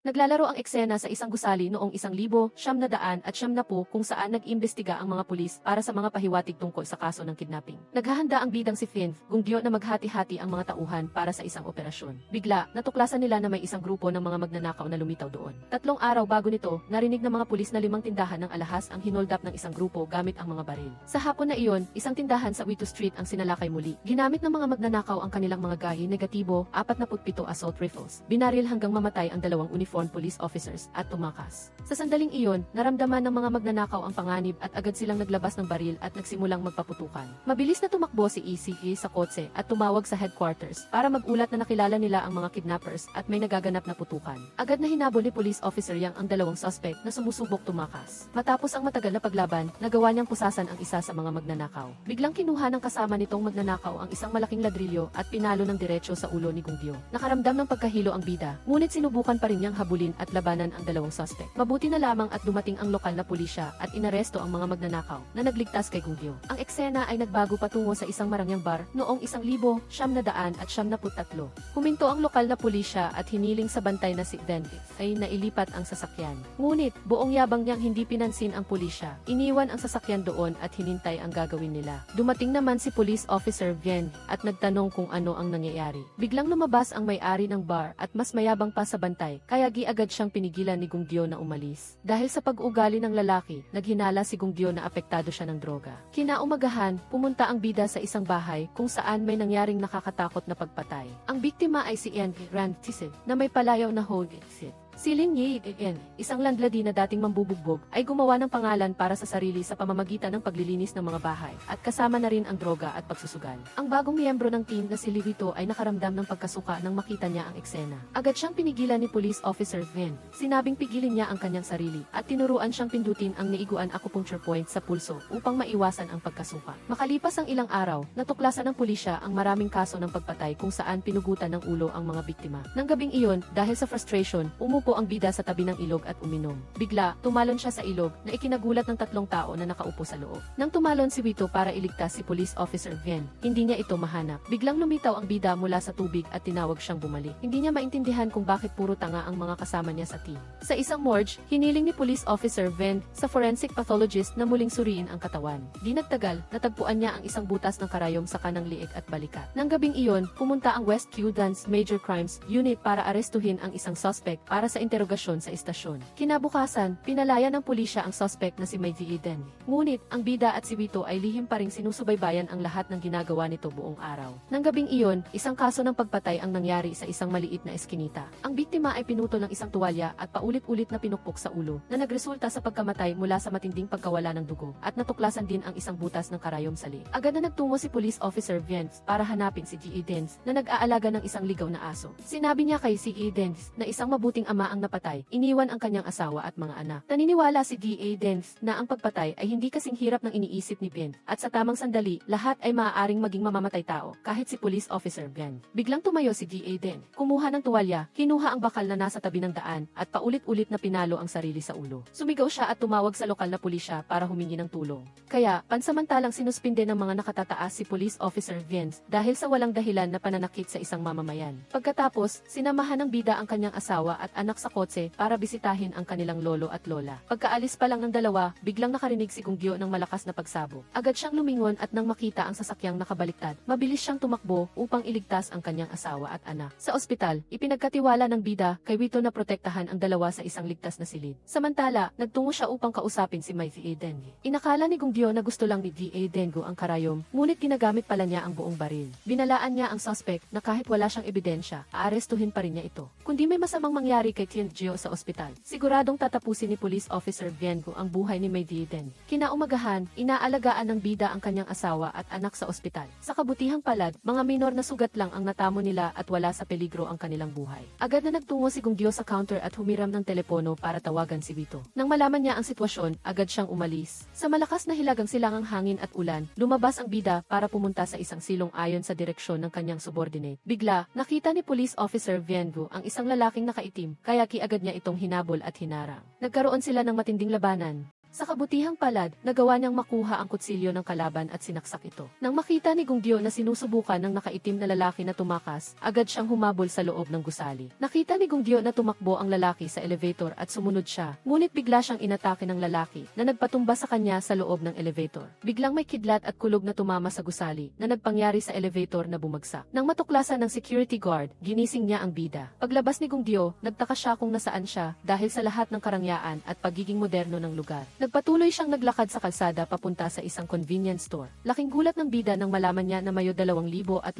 Naglalaro ang eksena sa isang gusali noong 1970 kung saan nag-imbestiga ang mga pulis para sa mga pahiwatig tungkol sa kaso ng kidnapping. Naghahanda ang bidang si Finn, Gungdio na maghati-hati ang mga tauhan para sa isang operasyon. Bigla, natuklasan nila na may isang grupo ng mga magnanakaw na lumitaw doon. 3 araw bago nito, narinig ng mga pulis na 5 tindahan ng alahas ang hinoldap ng isang grupo gamit ang mga baril. Sa hapon na iyon, isang tindahan sa Wito Street ang sinalakay muli. Ginamit ng mga magnanakaw ang kanilang mga gahi negatibo, 47 assault rifles. Binaril hanggang mamatay ang 2 uniform police officers at tumakas. Sa sandaling iyon, naramdaman ng mga magnanakaw ang panganib at agad silang naglabas ng baril at nagsimulang magpaputukan. Mabilis na tumakbo si ECE sa kotse at tumawag sa headquarters para magulat na nakilala nila ang mga kidnappers at may nagaganap na putukan. Agad na hinabol ni police officer Yang ang 2 suspect na sumusubok tumakas. Matapos ang matagal na paglaban, nagawa niyang pusasan ang isa sa mga magnanakaw. Biglang kinuha ng kasama nitong magnanakaw ang isang malaking ladrilyo at pinalo ng diretsyo sa ulo ni Gungdio. Nakaramdam ng pagkahilo ang bida, ngunit sinubukan pa rin niyang habulin at labanan ang 2 suspect. Mabuti na lamang at dumating ang lokal na pulisya at inaresto ang mga magnanakaw na nagligtas kay Gungdio. Ang eksena ay nagbago patungo sa isang marangyang bar noong 1973. Huminto ang lokal na pulisya at hiniling sa bantay na si Dennis ay nailipat ang sasakyan. Ngunit, buong yabang niyang hindi pinansin ang pulisya. Iniwan ang sasakyan doon at hinintay ang gagawin nila. Dumating naman si Police Officer Vien at nagtanong kung ano ang nangyayari. Biglang lumabas ang may-ari ng bar at mas mayabang pa sa bantay, kaya agad siyang pinigilan ni Gungdio na umalis. Dahil sa pag-ugali ng lalaki, naghinala si Gungdio na apektado siya ng droga. Kinaumagahan, pumunta ang bida sa isang bahay kung saan may nangyaring nakakatakot na pagpatay. Ang biktima ay si Ian Rand Tissot na may palayaw na hold exit. Si Lin Yi Ian, isang landlady na dating mambubugbog, ay gumawa ng pangalan para sa sarili sa pamamagitan ng paglilinis ng mga bahay, at kasama na rin ang droga at pagsusugal. Ang bagong miyembro ng team na si Livito ay nakaramdam ng pagkasuka nang makita niya ang eksena. Agad siyang pinigilan ni Police Officer Vin. Sinabing pigilin niya ang kanyang sarili, at tinuruan siyang pindutin ang naiguan acupuncture point sa pulso upang maiwasan ang pagkasuka. Makalipas ang ilang araw, natuklasan ng pulisya ang maraming kaso ng pagpatay kung saan pinugutan ng ulo ang mga biktima. Nang gabing iyon, dahil sa frustration, umupo ang bida sa tabi ng ilog at uminom. Bigla, tumalon siya sa ilog na ikinagulat ng 3 tao na nakaupo sa loob. Nang tumalon si Vito para iligtas si Police Officer Vien, hindi niya ito mahanap. Biglang lumitaw ang bida mula sa tubig at tinawag siyang bumalik. Hindi niya maintindihan kung bakit puro tanga ang mga kasama niya sa team. Sa isang morgue, hiniling ni Police Officer Vien sa forensic pathologist na muling suriin ang katawan. Di nagtagal, natagpuan niya ang isang butas ng karayom sa kanang liig at balikat. Nang gabing iyon, pumunta ang West Q-Dance Major Crimes Unit para arestuhin ang isang suspect para sa interogasyon sa istasyon. Kinabukasan, pinalaya ng pulisya ang suspect na si May Eden. Ngunit, ang bida at si Vito ay lihim pa ring sinusubaybayan ang lahat ng ginagawa nito buong araw. Nang gabing iyon, isang kaso ng pagpatay ang nangyari sa isang maliit na eskinita. Ang biktima ay pinutol ng isang tuwalya at paulit-ulit na pinukpok sa ulo na nagresulta sa pagkamatay mula sa matinding pagkawala ng dugo at natuklasan din ang isang butas ng karayom sa liig. Agad na nagtungo si Police Officer Viens para hanapin si G. Edens na nag-aalaga ng isang ligaw na aso. Sinabi niya kay si Edens na isang mabuting ama ang napatay, iniwan ang kanyang asawa at mga anak. Naniniwala si G.A. Dens na ang pagpatay ay hindi kasing hirap ng iniisip ni Ben, at sa tamang sandali, lahat ay maaaring maging mamamatay tao, kahit si Police Officer Ben. Biglang tumayo si G.A. Den, kumuha ng tuwalya, kinuha ang bakal na nasa tabi ng daan, at paulit-ulit na pinalo ang sarili sa ulo. Sumigaw siya at tumawag sa lokal na pulisya para humingi ng tulong. Kaya, pansamantalang sinuspinde ng mga nakatataas si Police Officer Viens dahil sa walang dahilan na pananakit sa isang mamamayan. Pagkatapos, sinamahan ng bida ang kanyang asawa at anak sa kotse para bisitahin ang kanilang lolo at lola. Pagkaalis pa lang ng dalawa, biglang nakarinig si Gungdio ng malakas na pagsabog. Agad siyang lumingon at nang makita ang sasakyang nakabaliktad, mabilis siyang tumakbo upang iligtas ang kanyang asawa at anak. Sa ospital, ipinagkatiwala ng bida kay Vito na protektahan ang dalawa sa isang ligtas na silid. Samantala, nagtungo siya upang kausapin si May Eden. Inakala ni Gungdio na gusto lang ni G.A. Dengo ang karayom, ngunit ginagamit pala niya ang buong baril. Binalaan niya ang suspect na kahit wala siyang ebidensya, aarestuhin pa rin niya ito. Kundi may masamang mangyari kay Clint Gio sa ospital, siguradong tatapusin ni Police Officer Viengo ang buhay ni May Eden. Kinaumagahan, inaalagaan ng bida ang kanyang asawa at anak sa ospital. Sa kabutihang palad, mga minor na sugat lang ang natamo nila at wala sa peligro ang kanilang buhay. Agad na nagtungo si Gungdio sa counter at humiram ng telepono para tawagan si Vito. Nang malaman niya ang sitwasyon, agad siyang umalis. Sa malakas na hilagang silangang hangin at ulan, lumabas ang bida para pumunta sa isang silong ayon sa direksyon ng kanyang subordinate. Bigla, nakita ni Police Officer Viengo ang isang lalaking nakaitim, kaya agad niya itong hinabol at hinarang. Nagkaroon sila ng matinding labanan. Sa kabutihang palad, nagawa niyang makuha ang kutsilyo ng kalaban at sinaksak ito. Nang makita ni Gungdio na sinusubukan ng nakaitim na lalaki na tumakas, agad siyang humabol sa loob ng gusali. Nakita ni Gungdio na tumakbo ang lalaki sa elevator at sumunod siya, ngunit bigla siyang inatake ng lalaki na nagpatumba sa kanya sa loob ng elevator. Biglang may kidlat at kulog na tumama sa gusali na nagpangyari sa elevator na bumagsak. Nang matuklasan ng security guard, ginising niya ang bida. Paglabas ni Gungdio, nagtaka siya kung nasaan siya dahil sa lahat ng karangyaan at pagiging moderno ng lugar. Nagpatuloy siyang naglakad sa kalsada papunta sa isang convenience store. Laking gulat ng bida nang malaman niya na mayo 2018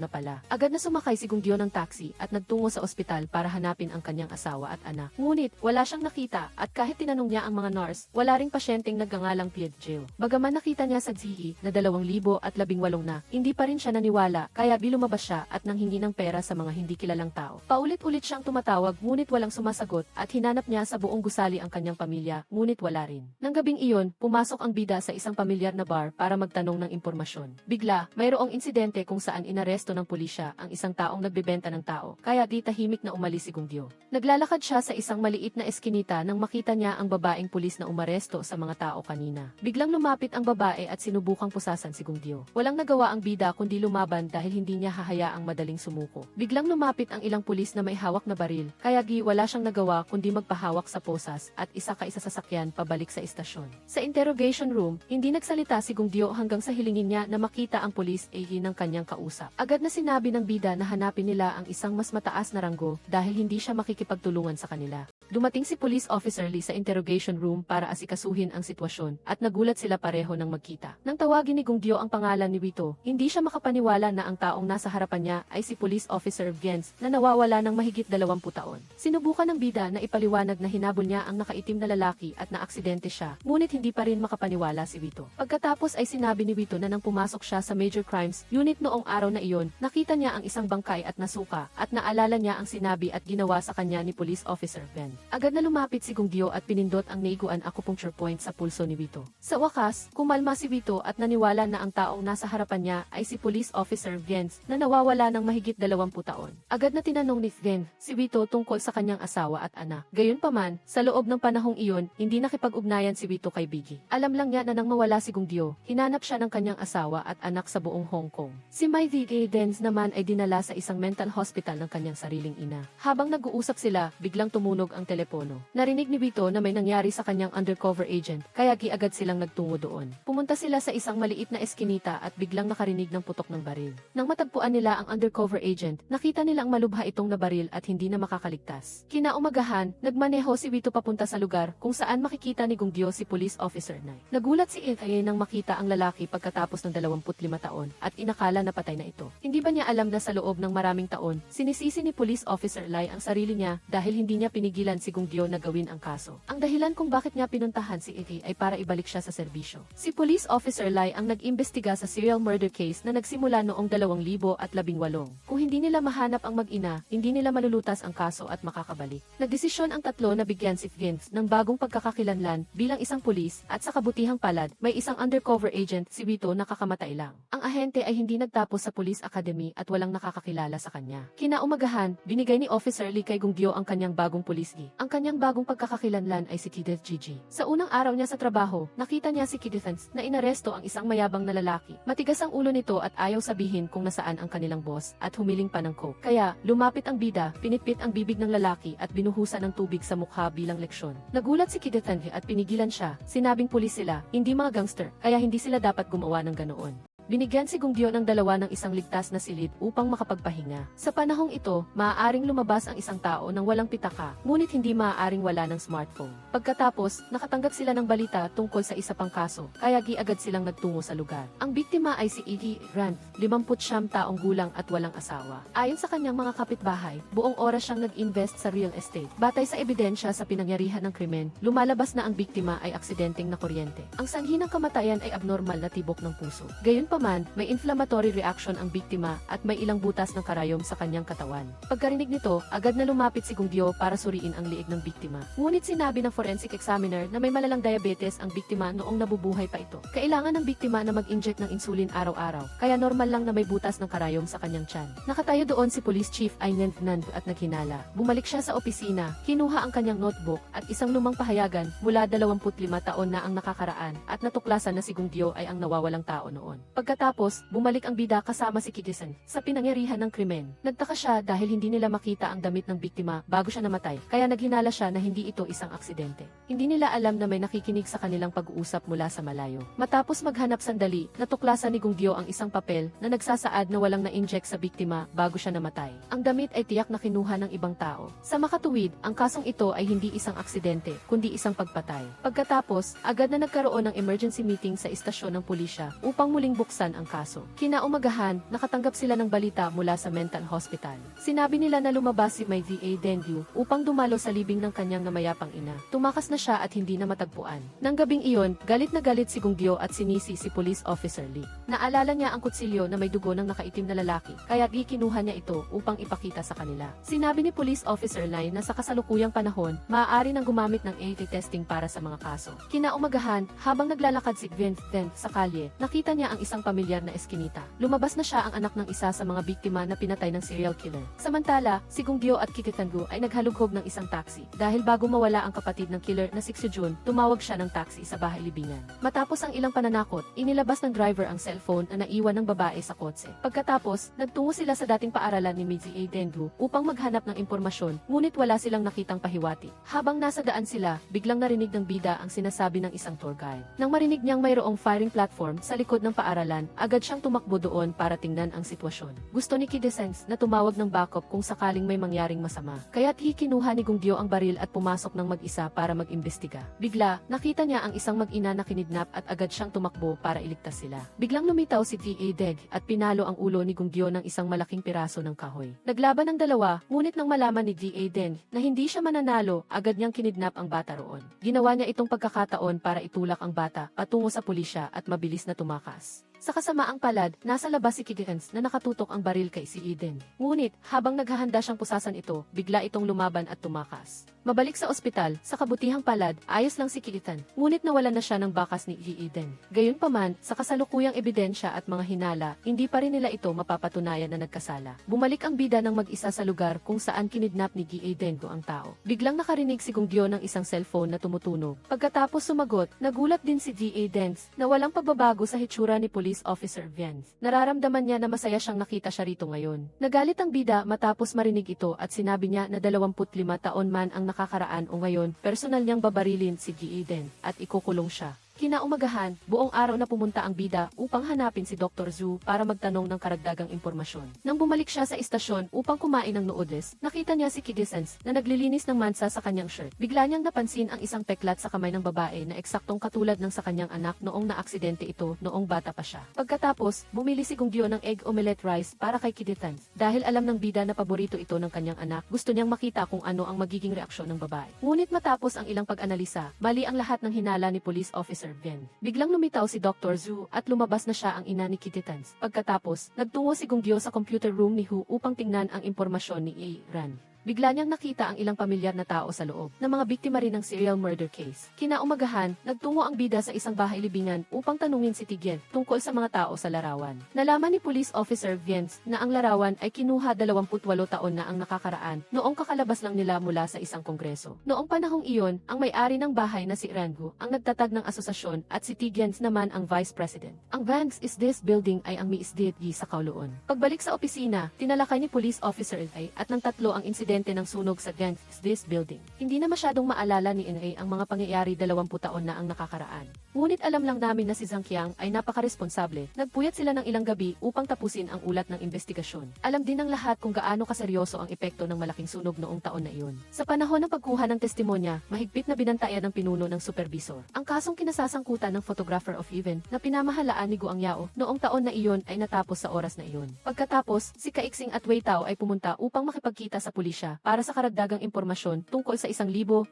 na pala. Agad na sumakay si Gungdio ng taxi at nagtungo sa ospital para hanapin ang kanyang asawa at anak. Ngunit, wala siyang nakita at kahit tinanong niya ang mga nurse, wala ring pasyenteng nagngangalang Piedjil. Bagaman nakita niya sa ZHE na 2018 na, hindi pa rin siya naniwala kaya lumabas siya at nanghingi ng pera sa mga hindi kilalang tao. Paulit-ulit siyang tumatawag ngunit walang sumasagot at hinanap niya sa buong gusali ang kanyang pamilya ngunit wala rin. Nang gabing iyon, pumasok ang bida sa isang pamilyar na bar para magtanong ng impormasyon. Bigla, mayroong insidente kung saan inaresto ng pulisya ang isang taong nagbebenta ng tao kaya di tahimik na umalis si Gungdio. Naglalakad siya sa isang maliit na eskinita nang makita niya ang babaeng pulis na umaresto sa mga tao kanina. Biglang lumapit ang babae at sinubukang pusasan si Gungdio. Walang nagawa ang bida kundi lumaban dahil hindi niya hahayaang madaling sumuko. Biglang lumapit ang ilang pulis na may hawak na baril, kaya wala siyang nagawa kundi magpahawak sa posas at isa sa sasakyan pabalik sa istasyon. Sa interrogation room, hindi nagsalita si Gungdio hanggang sa hilingin niya na makita ang pulis ng kanyang kausap. Agad na sinabi ng bida na hanapin nila ang isang mas mataas na ranggo dahil hindi siya makikipagtulungan sa kanila. Dumating si Police Officer Lee sa interrogation room para asikasuhin ang sitwasyon at nagulat sila pareho nang magkita. Nang tawagin ni Gungdio ang pangalan ni Wito, hindi siya makapaniwala na ang taong nasa harapan niya ay si Police Officer Gens na nawawala ng mahigit 20 taon. Sinubukan ng bida na ipaliwanag na hinabol niya ang nakaitim na lalaki at naaksidente siya, ngunit hindi pa rin makapaniwala si Wito. Pagkatapos ay sinabi ni Wito na nang pumasok siya sa Major Crimes Unit noong araw na iyon, nakita niya ang isang bangkay at nasuka at naalala niya ang sinabi at ginawa sa kanya ni Police Officer Ben. Agad na lumapit si Gungdio at pinindot ang naiguan acupuncture point sa pulso ni Wito. Sa wakas, kumalma si Wito at naniwala na ang taong nasa harapan niya ay si Police Officer Gens na nawawala ng mahigit 20 taon. Agad na tinanong ni Gens si Wito tungkol sa kanyang asawa at anak. Gayunpaman, sa loob ng panahong iyon, hindi nakipag-ugnayan si Wito kay Biggie. Alam lang niya na nang mawala si Gungdio, hinanap siya ng kanyang asawa at anak sa buong Hong Kong. Si Mai Gens naman ay dinala sa isang mental hospital ng kanyang sariling ina. Habang nag-uusap sila, biglang tumunog ang telepono. Narinig ni Wito na may nangyari sa kanyang undercover agent, kaya agad silang nagtungo doon. Pumunta sila sa isang maliit na eskinita at biglang nakarinig ng putok ng baril. Nang matagpuan nila ang undercover agent, nakita nilang malubha itong nabaril at hindi na makakaligtas. Kinaumagahan, nagmaneho si Wito papunta sa lugar kung saan makikita ni Gungdio si Police Officer Nai. Nagulat si Ilkay nang makita ang lalaki pagkatapos ng 25 taon at inakala na patay na ito. Hindi ba niya alam na sa loob ng maraming taon, sinisisi ni Police Officer Lai ang sarili niya dahil hindi niya pinigilan si Gungdio na gawin ang kaso. Ang dahilan kung bakit niya pinuntahan si Ilkay ay para ibalik siya sa serbisyo. Si Police Officer Lai ang nag-imbestiga sa serial murder case na nagsimula noong 2018. Kung hindi nila mahanap ang mag-ina, hindi nila malulutas ang kaso at makakabalik. Nagdesisyon ang tatlo na bigyan si Gens ng bagong pagkakakilanlan bilang isang pulis at sa kabutihang palad, may isang undercover agent si Wito na kakamatay lang. Ang ahente ay hindi nagtapos sa Police Academy at walang nakakakilala sa kanya. Kinaumagahan, binigay ni Officer Lee kay Gungdio ang kanyang bagong pulisgi. Ang kanyang bagong pagkakakilanlan ay si Kideth Gigi. Sa unang araw niya sa trabaho, nakita niya si Kideth na inaresto ang isang mayabang na lalaki. Matigas ang ulo nito at ayaw sabihin kung nasaan ang kanilang boss at humiling pa ng coke. Kaya, lumapit ang bida, pinitpit ang bibig ng lalaki at binuhusan ng tubig sa mukha bilang leksyon. Nagulat si Kideth at pinigilan siya. Sinabing pulis sila, hindi mga gangster, kaya hindi sila dapat gumawa ng ganoon. Binigyan si Gungdio ng dalawa ng isang ligtas na silid upang makapagpahinga. Sa panahong ito, maaaring lumabas ang isang tao nang walang pitaka, ngunit hindi maaaring wala ng smartphone. Pagkatapos, nakatanggap sila ng balita tungkol sa isa pang kaso, kaya agad silang nagtungo sa lugar. Ang biktima ay si Iggy Rand, 59 taong gulang at walang asawa. Ayon sa kanyang mga kapitbahay, buong oras siyang nag-invest sa real estate. Batay sa ebidensya sa pinangyarihan ng krimen, lumalabas na ang biktima ay aksidenteng na kuryente. Ang sanhi ng kamatayan ay abnormal na tibok ng puso. Gayunpaman, Gayunpaman, may inflammatory reaction ang biktima at may ilang butas ng karayom sa kanyang katawan. Pagkarinig nito, agad na lumapit si Gunggyo para suriin ang liig ng biktima. Ngunit sinabi ng forensic examiner na may malalang diabetes ang biktima noong nabubuhay pa ito. Kailangan ng biktima na mag-inject ng insulin araw-araw, kaya normal lang na may butas ng karayom sa kanyang tiyan. Nakatayo doon si Police Chief Aynen Fernando at naghinala. Bumalik siya sa opisina, kinuha ang kanyang notebook at isang lumang pahayagan mula 25 taon na ang nakakaraan at natuklasan na si Gunggyo ay ang nawawalang tao noon. Pagkatapos, bumalik ang bida kasama si Kidison sa pinangyarihan ng krimen. Nagtaka siya dahil hindi nila makita ang damit ng biktima bago siya namatay, kaya naghinala siya na hindi ito isang aksidente. Hindi nila alam na may nakikinig sa kanilang pag-uusap mula sa malayo. Matapos maghanap sandali, natuklasan ni Gunggyo ang isang papel na nagsasaad na walang na-inject sa biktima bago siya namatay. Ang damit ay tiyak na kinuha ng ibang tao. Sa makatuwid, ang kasong ito ay hindi isang aksidente, kundi isang pagpatay. Pagkatapos, agad na nagkaroon ng emergency meeting sa istasyon ng pulisya upang muling buksan ang kaso. Kinaumagahan, nakatanggap sila ng balita mula sa mental hospital. Sinabi nila na lumabas si May V.A. Dengyu upang dumalo sa libing ng kanyang namayapang ina. Tumakas na siya at hindi na matagpuan. Nang gabing iyon, galit na galit si Gunggyo at sinisi si Police Officer Lee. Naalala niya ang kutsilyo na may dugo ng nakaitim na lalaki, kaya kinuha niya ito upang ipakita sa kanila. Sinabi ni Police Officer Lee na sa kasalukuyang panahon, maaari nang gumamit ng AT testing para sa mga kaso. Kinaumagahan, habang naglalakad si Vincent sa kalye, nakita niya ang isang pamilyar na eskinita. Lumabas na siya ang anak ng isa sa mga biktima na pinatay ng serial killer. Samantala, si Gunggyo at Kikitangu ay naghalughog ng isang taxi. Dahil bago mawala ang kapatid ng killer na si Jun, tumawag siya ng taxi sa bahay libingan. Matapos ang ilang pananakot, inilabas ng driver ang cellphone na naiwan ng babae sa kotse. Pagkatapos, nagtungo sila sa dating paaralan ni Miji A. Dengyu upang maghanap ng impormasyon, ngunit wala silang nakitang pahiwati. Habang nasa daan sila, biglang narinig ng bida ang sinasabi ng isang tour guide. Nang marinig niyang mayroong firing platform sa likod ng paaralan, agad siyang tumakbo doon para tingnan ang sitwasyon. Gusto ni Kidesens na tumawag ng backup kung sakaling may mangyaring masama. Kaya't kinuha ni Gunggyo ang baril at pumasok ng mag-isa para mag-imbestiga. Bigla, nakita niya ang isang mag-ina na kinidnap at agad siyang tumakbo para iligtas sila. Biglang lumitaw si V.A. Deng at pinalo ang ulo ni Gunggyo ng isang malaking piraso ng kahoy. Naglaban ang dalawa, ngunit nang malaman ni V.A. Deng na hindi siya mananalo, agad niyang kinidnap ang bata roon. Ginawa niya itong pagkakataon para itulak ang bata patungo sa pulisya at mabilis na tumakas. Sa kasamaang palad, nasa labas si Kidens na nakatutok ang baril kay si Eden. Ngunit, habang naghahanda siyang pusasan ito, bigla itong lumaban at tumakas. Mabalik sa ospital, sa kabutihang palad, ayos lang si Kitan, ngunit nawalan na siya ng bakas ni Eden. Gayunpaman, sa kasalukuyang ebidensya at mga hinala, hindi pa rin nila ito mapapatunayan na nagkasala. Bumalik ang bida ng mag-isa sa lugar kung saan kinidnap ni Eden ang tao. Biglang nakarinig si Gunggyo ng isang cellphone na tumutunog. Pagkatapos sumagot, nagulat din si Eden na walang pagbabago sa hitsura ni Police Officer Vance. Nararamdaman niya na masaya siyang nakita siya rito ngayon. Nagalit ang bida matapos marinig ito at sinabi niya na 25 taon man ang nakakaraan o ngayon, personal niyang babarilin si Eden at ikukulong siya. Kinaumagahan, buong araw na pumunta ang bida upang hanapin si Dr. Zhu para magtanong ng karagdagang impormasyon. Nang bumalik siya sa istasyon upang kumain ng noodles, nakita niya si Kidesens na naglilinis ng mansa sa kanyang shirt. Bigla niyang napansin ang isang peklat sa kamay ng babae na eksaktong katulad ng sa kanyang anak noong naaksidente ito noong bata pa siya. Pagkatapos, bumili si Gunggyo ng egg omelette rice para kay Kidesens. Dahil alam ng bida na paborito ito ng kanyang anak, gusto niyang makita kung ano ang magiging reaksyon ng babae. Ngunit matapos ang ilang pag-analisa, mali ang lahat ng hinala ni Police Officer Vance. Biglang lumitaw si Dr. Zhu at lumabas na siya ang ina ni Kidesens. Pagkatapos, nagtungo si Gunggyo sa computer room ni Hu upang tingnan ang impormasyon ni A-Ran. Bigla niyang nakita ang ilang pamilyar na tao sa loob, na mga biktima rin ng serial murder case. Kinaumagahan, nagtungo ang bida sa isang bahay libingan upang tanungin si Tigyen tungkol sa mga tao sa larawan. Nalaman ni Police Officer Vance na ang larawan ay kinuha 28 taon na ang nakakaraan, noong kakalabas lang nila mula sa isang kongreso. Noong panahong iyon, ang may-ari ng bahay na si Rangu ang nagtatag ng asosasyon at si Tigyen naman ang Vice President. Ang Vance is this building ay ang miisdit sa Kowloon. Pagbalik sa opisina, tinalakay ni Police Officer Ay at ng tatlo ang insidente ng sunog sa Vance is this building. Hindi na masyadong maalala ni NA ang mga pangyayari 20 taon na ang nakakaraan. Ngunit alam lang namin na si Zhang Qiang ay napakaresponsable. Nagpuyat sila ng ilang gabi upang tapusin ang ulat ng investigasyon. Alam din ng lahat kung gaano kaseryoso ang epekto ng malaking sunog noong taon na iyon. Sa panahon ng pagkuha ng testimonya, mahigpit na binantayan ng pinuno ng supervisor. Ang kasong kinasasangkutan ng photographer of event na pinamahalaan ni Guang Yao noong taon na iyon ay natapos sa oras na iyon. Pagkatapos, si Kaiksing at Wei Tao ay pumunta upang makipagkita sa pulisya pulisya para sa karagdagang impormasyon tungkol sa 1,996.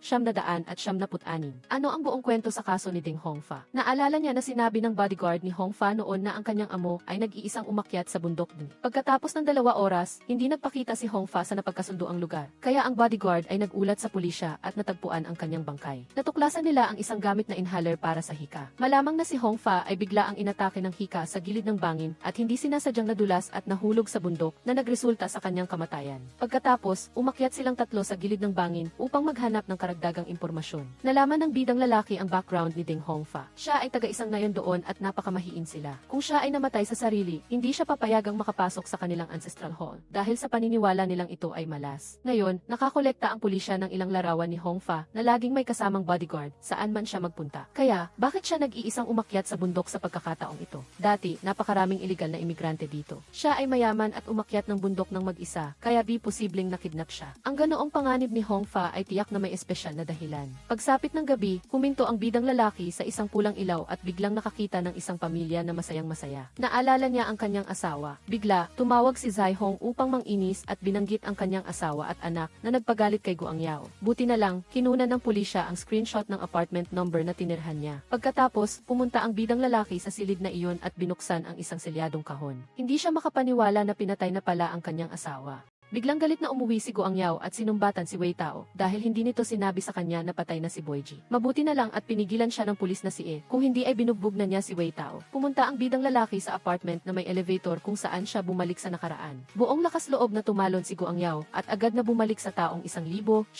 Ano ang buong kwento sa kaso ni Ding Hongfa? Naalala niya na sinabi ng bodyguard ni Hongfa noon na ang kanyang amo ay nag-iisang umakyat sa bundok din. Pagkatapos ng 2 oras, hindi nagpakita si Hongfa sa napagkasunduang lugar. Kaya ang bodyguard ay nagulat sa pulisya at natagpuan ang kanyang bangkay. Natuklasan nila ang isang gamit na inhaler para sa hika. Malamang na si Hongfa ay bigla ang inatake ng hika sa gilid ng bangin at hindi sinasadyang nadulas at nahulog sa bundok na nagresulta sa kanyang kamatayan. Pagkatapos, umakyat silang tatlo sa gilid ng bangin upang maghanap ng karagdagang impormasyon. Nalaman ng bidang lalaki ang background ni Ding Hongfa. Siya ay taga-isang nayon doon at napakamahiin sila. Kung siya ay namatay sa sarili, hindi siya papayagang makapasok sa kanilang ancestral hall dahil sa paniniwala nilang ito ay malas. Ngayon, nakakolekta ang pulisya ng ilang larawan ni Hongfa na laging may kasamang bodyguard saan man siya magpunta. Kaya, bakit siya nag-iisang umakyat sa bundok sa pagkakataong ito? Dati, napakaraming iligal na imigrante dito. Siya ay mayaman at umakyat ng bundok ng mag-isa, kaya di posibleng nakidnap siya. Ang ganoong panganib ni Hongfa ay tiyak na may espesyal na dahilan. Pagsapit ng gabi, huminto ang bidang lalaki sa isang pulang ilaw at biglang nakakita ng isang pamilya na masayang-masaya. Naalala niya ang kanyang asawa. Bigla, tumawag si Zai Hong upang manginis at binanggit ang kanyang asawa at anak na nagpagalit kay Guang Yao. Buti na lang, kinunan ng pulisya ang screenshot ng apartment number na tinirhan niya. Pagkatapos, pumunta ang bidang lalaki sa silid na iyon at binuksan ang isang selyadong kahon. Hindi siya makapaniwala na pinatay na pala ang kanyang asawa. Biglang galit na umuwi si Guang Yao at sinumbatan si Wei Tao dahil hindi nito sinabi sa kanya na patay na si Boyji. Mabuti na lang at pinigilan siya ng pulis na si E. Kung hindi ay binugbog na niya si Wei Tao. Pumunta ang bidang lalaki sa apartment na may elevator kung saan siya bumalik sa nakaraan. Buong lakas loob na tumalon si Guang Yao at agad na bumalik sa taong 1,993.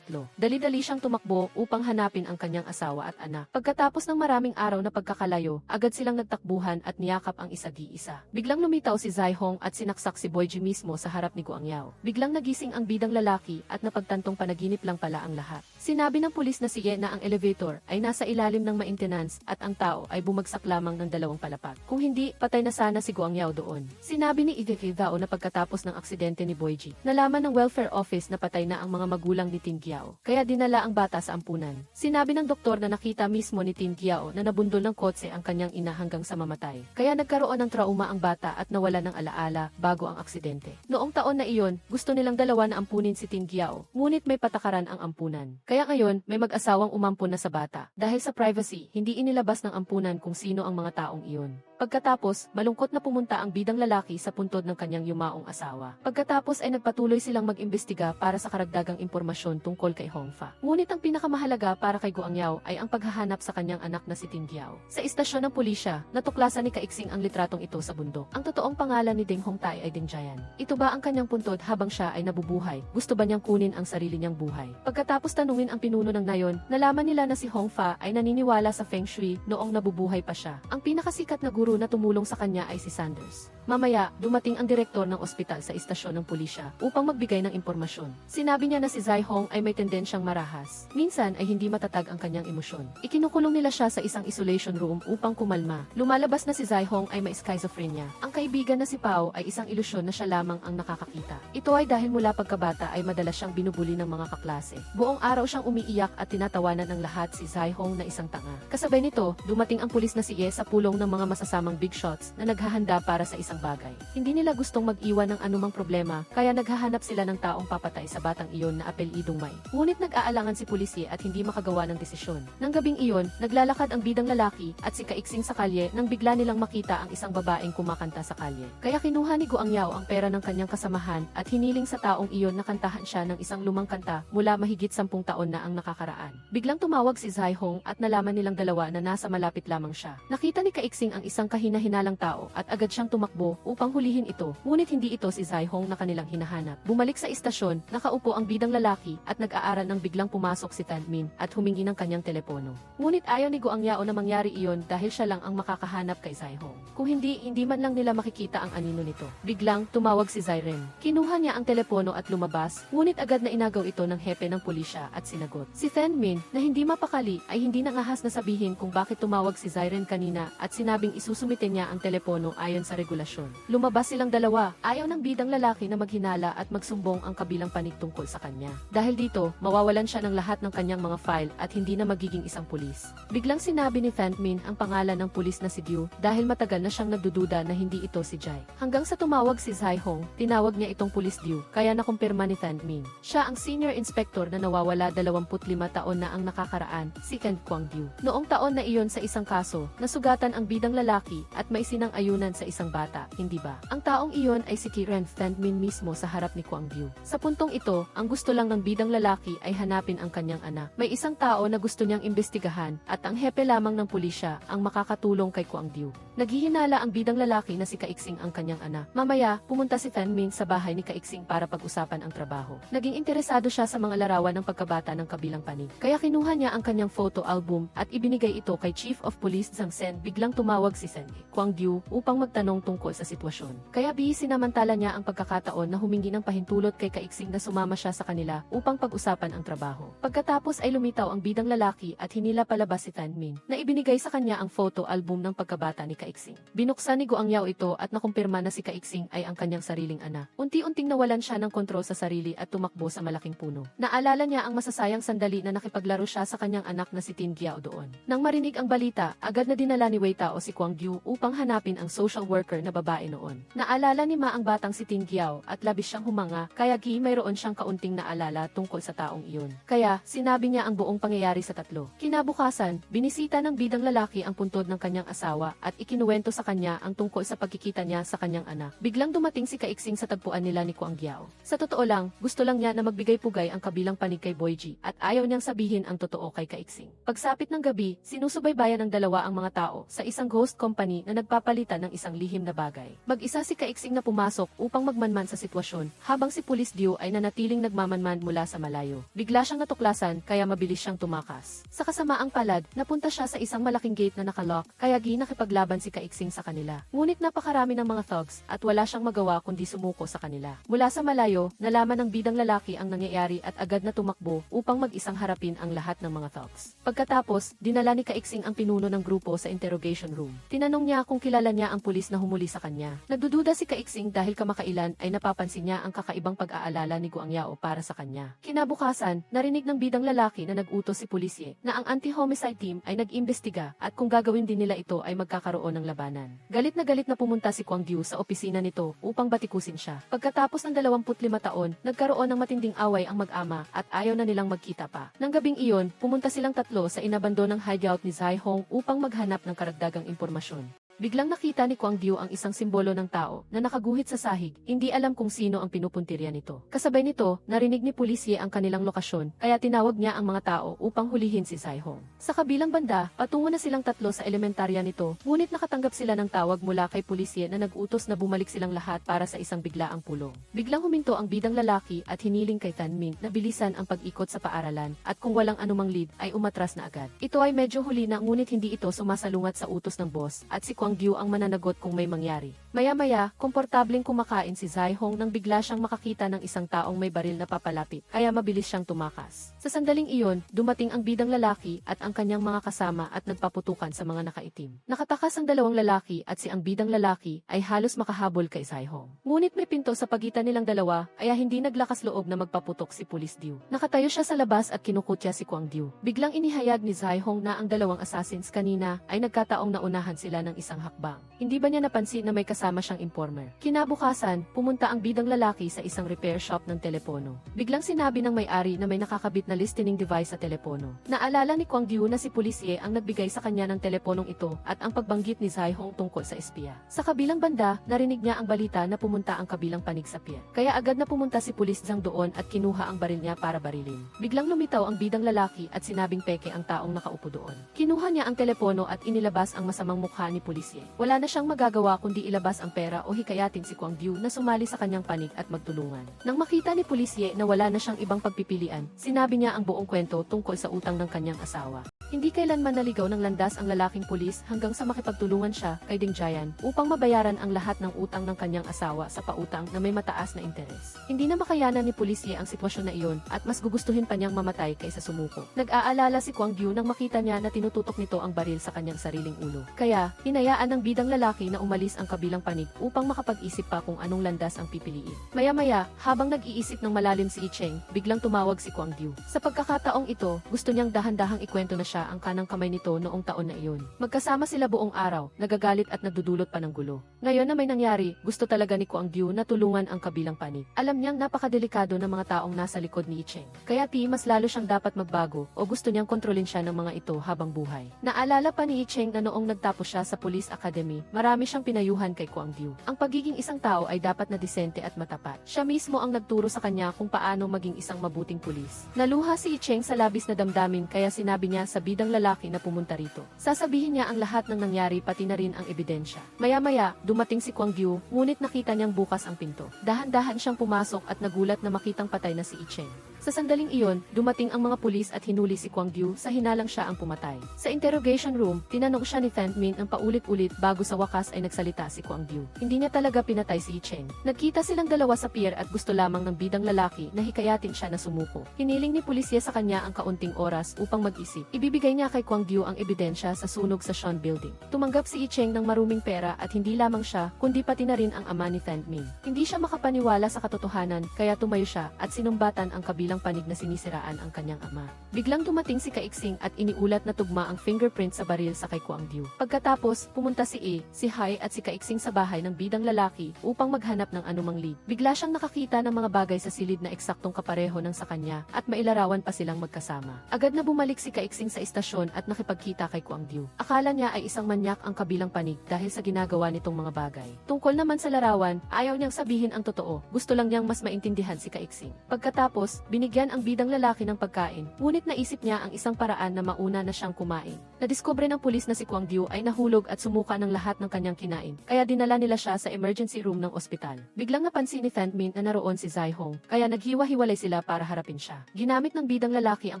Dali-dali siyang tumakbo upang hanapin ang kanyang asawa at anak. Pagkatapos ng maraming araw na pagkakalayo, agad silang nagtakbuhan at niyakap ang isa't-isa. Biglang lumitaw si Zai Hong at sinaksak si Boyji mismo sa harap ni Guang Yao. Biglang nagising ang bidang lalaki at napagtantong panaginip lang pala ang lahat. Sinabi ng pulis na si Ye na ang elevator ay nasa ilalim ng maintenance at ang tao ay bumagsak lamang ng 2 palapag. Kung hindi, patay na sana si Guang Yao doon. Sinabi ni Ideke Dao na pagkatapos ng aksidente ni Boyji, nalaman ng welfare office na patay na ang mga magulang ni Tin Kiao, kaya dinala ang bata sa ampunan. Sinabi ng doktor na nakita mismo ni Tin Kiao na nabundol ng kotse ang kanyang ina hanggang sa mamatay. Kaya nagkaroon ng trauma ang bata at nawala ng alaala bago ang aksidente. Noong taon na iyon, gusto nilang dalawa na ampunin si Tin Kiao, ngunit may patakaran ang ampunan. Kaya ngayon, may mag-asawang umampun na sa bata. Dahil sa privacy, hindi inilabas ng ampunan kung sino ang mga taong iyon. Pagkatapos, malungkot na pumunta ang bidang lalaki sa puntod ng kanyang yumaong asawa. Pagkatapos ay nagpatuloy silang mag-imbestiga para sa karagdagang impormasyon tungkol kay Hongfa. Ngunit ang pinakamahalaga para kay Guang Yao ay ang paghahanap sa kanyang anak na si Tin Kiao. Sa istasyon ng pulisya, natuklasan ni Kaiksing ang litratong ito sa bundok. Ang totoong pangalan ni Ding Hongtai ay Ding Jian. Ito ba ang kanyang puntod habang siya ay nabubuhay? Gusto ba niyang kunin ang sarili niyang buhay? Pagkatapos tanungin ang pinuno ng nayon, nalaman nila na si Hongfa ay naniniwala sa Feng Shui noong nabubuhay pa siya. Ang pinakasikat na guru na tumulong sa kanya ay si Sanders. Mamaya, dumating ang direktor ng ospital sa istasyon ng pulisya upang magbigay ng impormasyon. Sinabi niya na si Zai Hong ay may tendensyang marahas. Minsan ay hindi matatag ang kanyang emosyon. Ikinukulong nila siya sa isang isolation room upang kumalma. Lumalabas na si Zai Hong ay may schizophrenia. Ang kaibigan na si Pao ay isang ilusyon na siya lamang ang nakakakita. Ito ay dahil mula pagkabata ay madalas siyang binubuli ng mga kaklase. Buong araw siyang umiiyak at tinatawanan ng lahat si Zai Hong na isang tanga. Kasabay nito, dumating ang pulis na si Ye sa pulong ng mga masasamang big shots na naghahanda para sa isang bagay. Hindi nila gustong mag-iwan ng anumang problema, kaya naghahanap sila ng taong papatay sa batang iyon na apelidong May. Ngunit nag-aalangan si pulisya at hindi makagawa ng desisyon. Nang gabing iyon, naglalakad ang bidang lalaki at si Kaiksing sa kalye nang bigla nilang makita ang isang babaeng kumakanta sa kalye. Kaya kinuha ni Guang Yao ang pera ng kanyang kasamahan at hiniling sa taong iyon na kantahan siya ng isang lumang kanta mula mahigit 10 taon na ang nakakaraan. Biglang tumawag si Zai Hong at nalaman nilang dalawa na nasa malapit lamang siya. Nakita ni Kaiksing ang isang kahina-hinalang tao at agad siyang tumakbo upang hulihin ito, ngunit hindi ito si Zai Hong na kanilang hinahanap. Bumalik sa istasyon, nakaupo ang bidang lalaki at nag-aaral nang biglang pumasok si Tan Min at humingi ng kanyang telepono. Ngunit ayaw ni Guang Yao na mangyari iyon dahil siya lang ang makakahanap kay Zai Hong. Kung hindi man lang nila makikita ang anino nito. Biglang tumawag si Zai Ren. Kinuha niya ang telepono at lumabas, ngunit agad na inagaw ito ng hepe ng pulisya at sinagot. Si Tan Min, na hindi mapakali, ay hindi nangahas na sabihin kung bakit tumawag si Zai Ren kanina at sinabing susumitin niya ang telepono ayon sa regulasyon. Lumabas silang dalawa, ayaw ng bidang lalaki na maghinala at magsumbong ang kabilang panig tungkol sa kanya. Dahil dito, mawawalan siya ng lahat ng kanyang mga file at hindi na magiging isang pulis. Biglang sinabi ni Fantmin ang pangalan ng pulis na si Diu dahil matagal na siyang nagdududa na hindi ito si Jai. Hanggang sa tumawag si Zai Hong, tinawag niya itong pulis Diu, kaya nakumpirma ni Fantmin. Siya ang senior inspector na nawawala 25 taon na ang nakakaraan, si Ken Kwang Diu. Noong taon na iyon sa isang kaso, nasugatan ang bidang lalaki at may sinang-ayunan sa isang bata, hindi ba? Ang taong iyon ay si Kiren Fantmin mismo sa harap ni Kwang Diu. Sa puntong ito, ang gusto lang ng bidang lalaki ay hanapin ang kanyang anak. May isang tao na gusto niyang imbestigahan at ang hepe lamang ng pulisya ang makakatulong kay Kwang Diu. Naghihinala ang bidang lalaki na si Kaiksing ang kanyang anak. Mamaya, pumunta si Fantmin sa bahay ni Kaiksing para pag-usapan ang trabaho. Naging interesado siya sa mga larawan ng pagkabata ng kabilang panig. Kaya kinuha niya ang kanyang photo album at ibinigay ito kay Chief of Police Zhang Sen. Biglang tumawag si Sen Kwang Diu upang magtanong tungkol sa sitwasyon. Kaya sinamantala niya ang pagkakataon na humingi ng pahintulot kay Kaiksing na sumama siya sa kanila upang pag-usapan ang trabaho. Pagkatapos ay lumitaw ang bidang lalaki at hinila palabas si Fantmin na ibinigay sa kanya ang photo album ng pagkabata ni Kaiksing. Binuksan ni Guang Yao ito at nakumpirma na si Kaiksing ay ang kanyang sariling anak. Unti-unting nawalan siya ng kontrol sa sarili at tumakbo sa malaking puno. Naalala niya ang masasayang sandali na nakipaglaro siya sa kanyang anak na si Tin Giao doon. Nang marinig ang balita, agad na dinala ni Wei Tao si Kwang Diu upang hanapin ang social worker na babae noon. Naalala ni Ma ang batang si Tin Giao at labis siyang humanga, kaya mayroon siyang kaunting naalala tungkol sa taong iyon. Kaya, sinabi niya ang buong pangyayari sa tatlo. Kinabukasan, binisita ng bidang lalaki ang puntod ng kanyang asawa at ikinuwento sa kanya ang tungkol sa pagkikita niya sa kanyang anak. Biglang dumating si Kaiksing sa tagpuan nila ni Kwang Giao. Sa totoo lang, gusto lang niya na magbigay pugay ang kabilang panig kay Boyji at ayaw niyang sabihin ang totoo kay Kaiksing. Pagsapit ng gabi, sinusubaybayan ng dalawa ang mga tao sa isang ghost company na nagpapalitan ng isang lihim na bagay. Mag-isa si Kaiksing na pumasok upang magmanman sa sitwasyon, habang si Pulis Diu ay nanatiling nagmamanman mula sa malayo. Bigla siyang natuklasan kaya mabilis siyang tumakas. Sa kasamaang palad, napunta siya sa isang malaking gate na nakalock, kaya nakipaglaban si Kaiksing sa kanila. Ngunit napakarami ng mga thugs at wala siyang magawa kundi sumuko sa kanila. Mula sa malayo, nalaman ng bidang lalaki ang nangyayari at agad na tumakbo upang mag-isang harapin ang lahat ng mga thugs. Pagkatapos, dinala ni Kaiksing ang pinuno ng grupo sa interrogation room. Tinanong niya kung kilala niya ang pulis na humuli sa kanya. Nagdududa si Kaiksing dahil kamakailan ay napapansin niya ang kakaibang pag-aalala ni Guang Yao para sa kanya. Kinabukasan, narinig ng bidang lalaki na nag-utos si pulisye na ang anti-homicide team ay nag-imbestiga at kung gagawin din nila ito ay magkakaroon ng labanan. Galit na pumunta si Kwang Diu sa opisina nito upang batikusin siya. Pagkatapos ng 25 taon, nagkaroon ng matinding away ang mag-ama at ayaw na nilang magkita pa. Nang gabing iyon, pumunta silang tatlo sa inabandonang hideout ni Zai Hong upang maghanap ng karagdagang impormasyon. Biglang nakita ni Kwang Diu ang isang simbolo ng tao na nakaguhit sa sahig, hindi alam kung sino ang pinupuntirya nito. Kasabay nito, narinig ni pulisye ang kanilang lokasyon, kaya tinawag niya ang mga tao upang hulihin si Zai Hong. Sa kabilang banda, patungo na silang tatlo sa elementarya nito, ngunit nakatanggap sila ng tawag mula kay pulisye na nag-utos na bumalik silang lahat para sa isang biglaang pulong. Biglang huminto ang bidang lalaki at hiniling kay Fantmin na bilisan ang pag-ikot sa paaralan at kung walang anumang lead ay umatras na agad. Ito ay medyo huli na ngunit hindi ito sumasalungat sa utos ng boss at si Kwang Diu ang mananagot kung may mangyari. Maya-maya, komportableng kumakain si Zai Hong nang bigla siyang makakita ng isang taong may baril na papalapit, kaya mabilis siyang tumakas. Sa sandaling iyon, dumating ang bidang lalaki at ang kanyang mga kasama at nagpaputukan sa mga nakaitim. Nakatakas ang dalawang lalaki at si ang bidang lalaki ay halos makahabol kay Zai Hong. Ngunit may pinto sa pagitan nilang dalawa, kaya hindi naglakas loob na magpaputok si Pulis Diu. Nakatayo siya sa labas at kinukutya si Kwang Diu. Biglang inihayag ni Zai Hong na ang dalawang assassins kanina ay nagkataong naunahan sila ng isang hakbang. Hindi ba niya napansin na may kasama siyang informer? Kinabukasan, pumunta ang bidang lalaki sa isang repair shop ng telepono. Biglang sinabi ng may-ari na may nakakabit na listening device sa telepono. Naalala ni Kwang Diu na si pulisye ang nagbigay sa kanya ng teleponong ito at ang pagbanggit ni Zai Hong tungkol sa espiya. Sa kabilang banda, narinig niya ang balita na pumunta ang kabilang panig sa pier. Kaya agad na pumunta si Pulis Zhang doon at kinuha ang baril niya para barilin. Biglang lumitaw ang bidang lalaki at sinabing peke ang taong nakaupo doon. Kinuha niya ang telepono at inilabas ang masamang mukha ni pulisye. Wala na siyang magagawa kundi ilabas ang pera o hikayatin si Kwang Diu na sumali sa kanyang panig at magtulungan. Nang makita ni pulisye na wala na siyang ibang pagpipilian, sinabi niya ang buong kwento tungkol sa utang ng kanyang asawa. Hindi kailanman naligaw ng landas ang lalaking pulis hanggang sa makipagtulungan siya kay Ding Jian upang mabayaran ang lahat ng utang ng kanyang asawa sa pautang na may mataas na interes. Hindi na makayanan ni pulisye ang sitwasyon na iyon at mas gugustuhin pa niyang mamatay kaysa sumuko. Nag-aalala si Kwang Diu nang makita niya na tinututok nito ang baril sa kanyang sariling ulo. Kaya, hinayaan Hinayaan ng bidang lalaki na umalis ang kabilang panig upang makapag-isip pa kung anong landas ang pipiliin. Maya-maya, habang nag-iisip ng malalim si Icheng, biglang tumawag si Kwang Diu. Sa pagkakataong ito, gusto niyang dahan-dahang ikwento na siya ang kanang kamay nito noong taon na iyon. Magkasama sila buong araw, nagagalit at nagdudulot pa ng gulo. Ngayon na may nangyari, gusto talaga ni Kwang Diu na tulungan ang kabilang panig. Alam niyang napakadelikado ng mga taong nasa likod ni Icheng. Kaya mas lalo siyang dapat magbago o gusto niyang kontrolin siya ng mga ito habang buhay. Naalala pa ni Icheng na noong nagtapos siya sa Police Academy, marami siyang pinayuhan kay Kwang Diu. Ang pagiging isang tao ay dapat na disente at matapat. Siya mismo ang nagturo sa kanya kung paano maging isang mabuting pulis. Naluha si Icheng sa labis na damdamin kaya sinabi niya sa bidang lalaki na pumunta rito. Sasabihin niya ang lahat ng nangyari pati na rin ang ebidensya. Maya-maya, dumating si Kwang Diu, ngunit nakita niyang bukas ang pinto. Dahan-dahan siyang pumasok at nagulat na makitang patay na si Icheng. Sa sandaling iyon, dumating ang mga pulis at hinuli si Kwang Diu sa hinalang siya ang pumatay. Sa interrogation room, tinanong siya ni Fan Min ang paulit-ulit bago sa wakas ay nagsalita si Kwang Diu. Hindi niya talaga pinatay si Icheng. Nagkita silang dalawa sa pier at gusto lamang ng bidang lalaki na hikayatin siya na sumuko. Hiniling ni pulisya sa kanya ang kaunting oras upang mag-isip. Ibibigay niya kay Kwang Diu ang ebidensya sa sunog sa Sean Building. Tumanggap si Icheng ng maruming pera at hindi lamang siya, kundi pati na rin ang ama ni Fan Min. Hindi siya makapaniwala sa katotohanan kaya tumayo siya at sinumbatan ang kabilang panig na sinisiraan ang kanyang ama. Biglang dumating si Kaiksing at iniulat na tugma ang fingerprint sa baril sa kay Kwang Diu. Pagkatapos, pumunta si E, si Hai at si Kaiksing sa bahay ng bidang lalaki upang maghanap ng anumang lead. Bigla siyang nakakita ng mga bagay sa silid na eksaktong kapareho ng sa kanya at mailarawan pa silang magkasama. Agad na bumalik si Kaiksing sa istasyon at nakipagkita kay Kwang Diu. Akala niya ay isang manyak ang kabilang panig dahil sa ginagawa nitong mga bagay. Tungkol naman sa larawan, ayaw niyang sabihin ang totoo. Gusto lang niyang mas maintindihan si Kaiksing. Pagkatapos, binigyan ang bidang lalaki ng pagkain, ngunit naisip niya ang isang paraan na mauna na siyang kumain. Nadiskubre ng pulis na si Kwang Diu ay nahulog at sumuka ng lahat ng kanyang kinain, kaya dinala nila siya sa emergency room ng ospital. Biglang napansin ni Fan Min na naroon si Zai Hong, kaya naghiwa-hiwalay sila para harapin siya. Ginamit ng bidang lalaki ang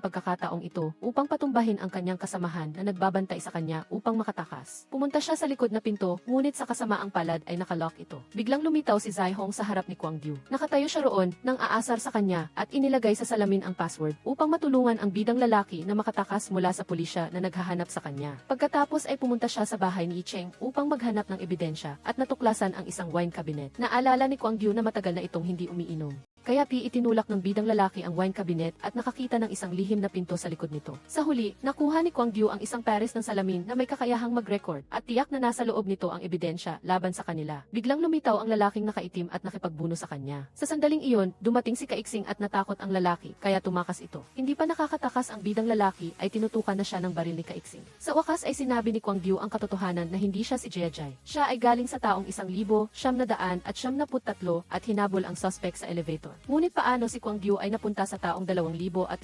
pagkakataong ito upang patumbahin ang kanyang kasamahan na nagbabantay sa kanya upang makatakas. Pumunta siya sa likod na pinto, ngunit sa kasamaang palad ay nakalock ito. Biglang lumitaw si Zai Hong sa harap ni Kwang Diu. Nakatayo siya roon nang aasar sa kanya at inilagay sa salamin ang password upang matulungan ang bidang lalaki na makatakas mula sa pulisya na naghahanap sa kanya. Pagkatapos ay pumunta siya sa bahay ni Icheng upang maghanap ng ebidensya at natuklasan ang isang wine cabinet. Naalala ni Kwang Diu na matagal na itong hindi umiinom. Kaya itinulak ng bidang lalaki ang wine cabinet at nakakita ng isang lihim na pinto sa likod nito. Sa huli, nakuha ni Kwang Diu ang isang pares ng salamin na may kakayahang mag-record at tiyak na nasa loob nito ang ebidensya laban sa kanila. Biglang lumitaw ang lalaking nakaitim at nakipagbuno sa kanya. Sa sandaling iyon, dumating si Kaiksing at natakot ang lalaki kaya tumakas ito. Hindi pa nakakatakas ang bidang lalaki ay tinutukan na siya ng baril ni Kaiksing. Sa wakas ay sinabi ni Kwang Diu ang katotohanan na hindi siya si Jejai. Siya ay galing sa taong 1,973 at hinabol ang suspect sa elevator. Ngunit paano si Kwang Diu ay napunta sa taong 2018?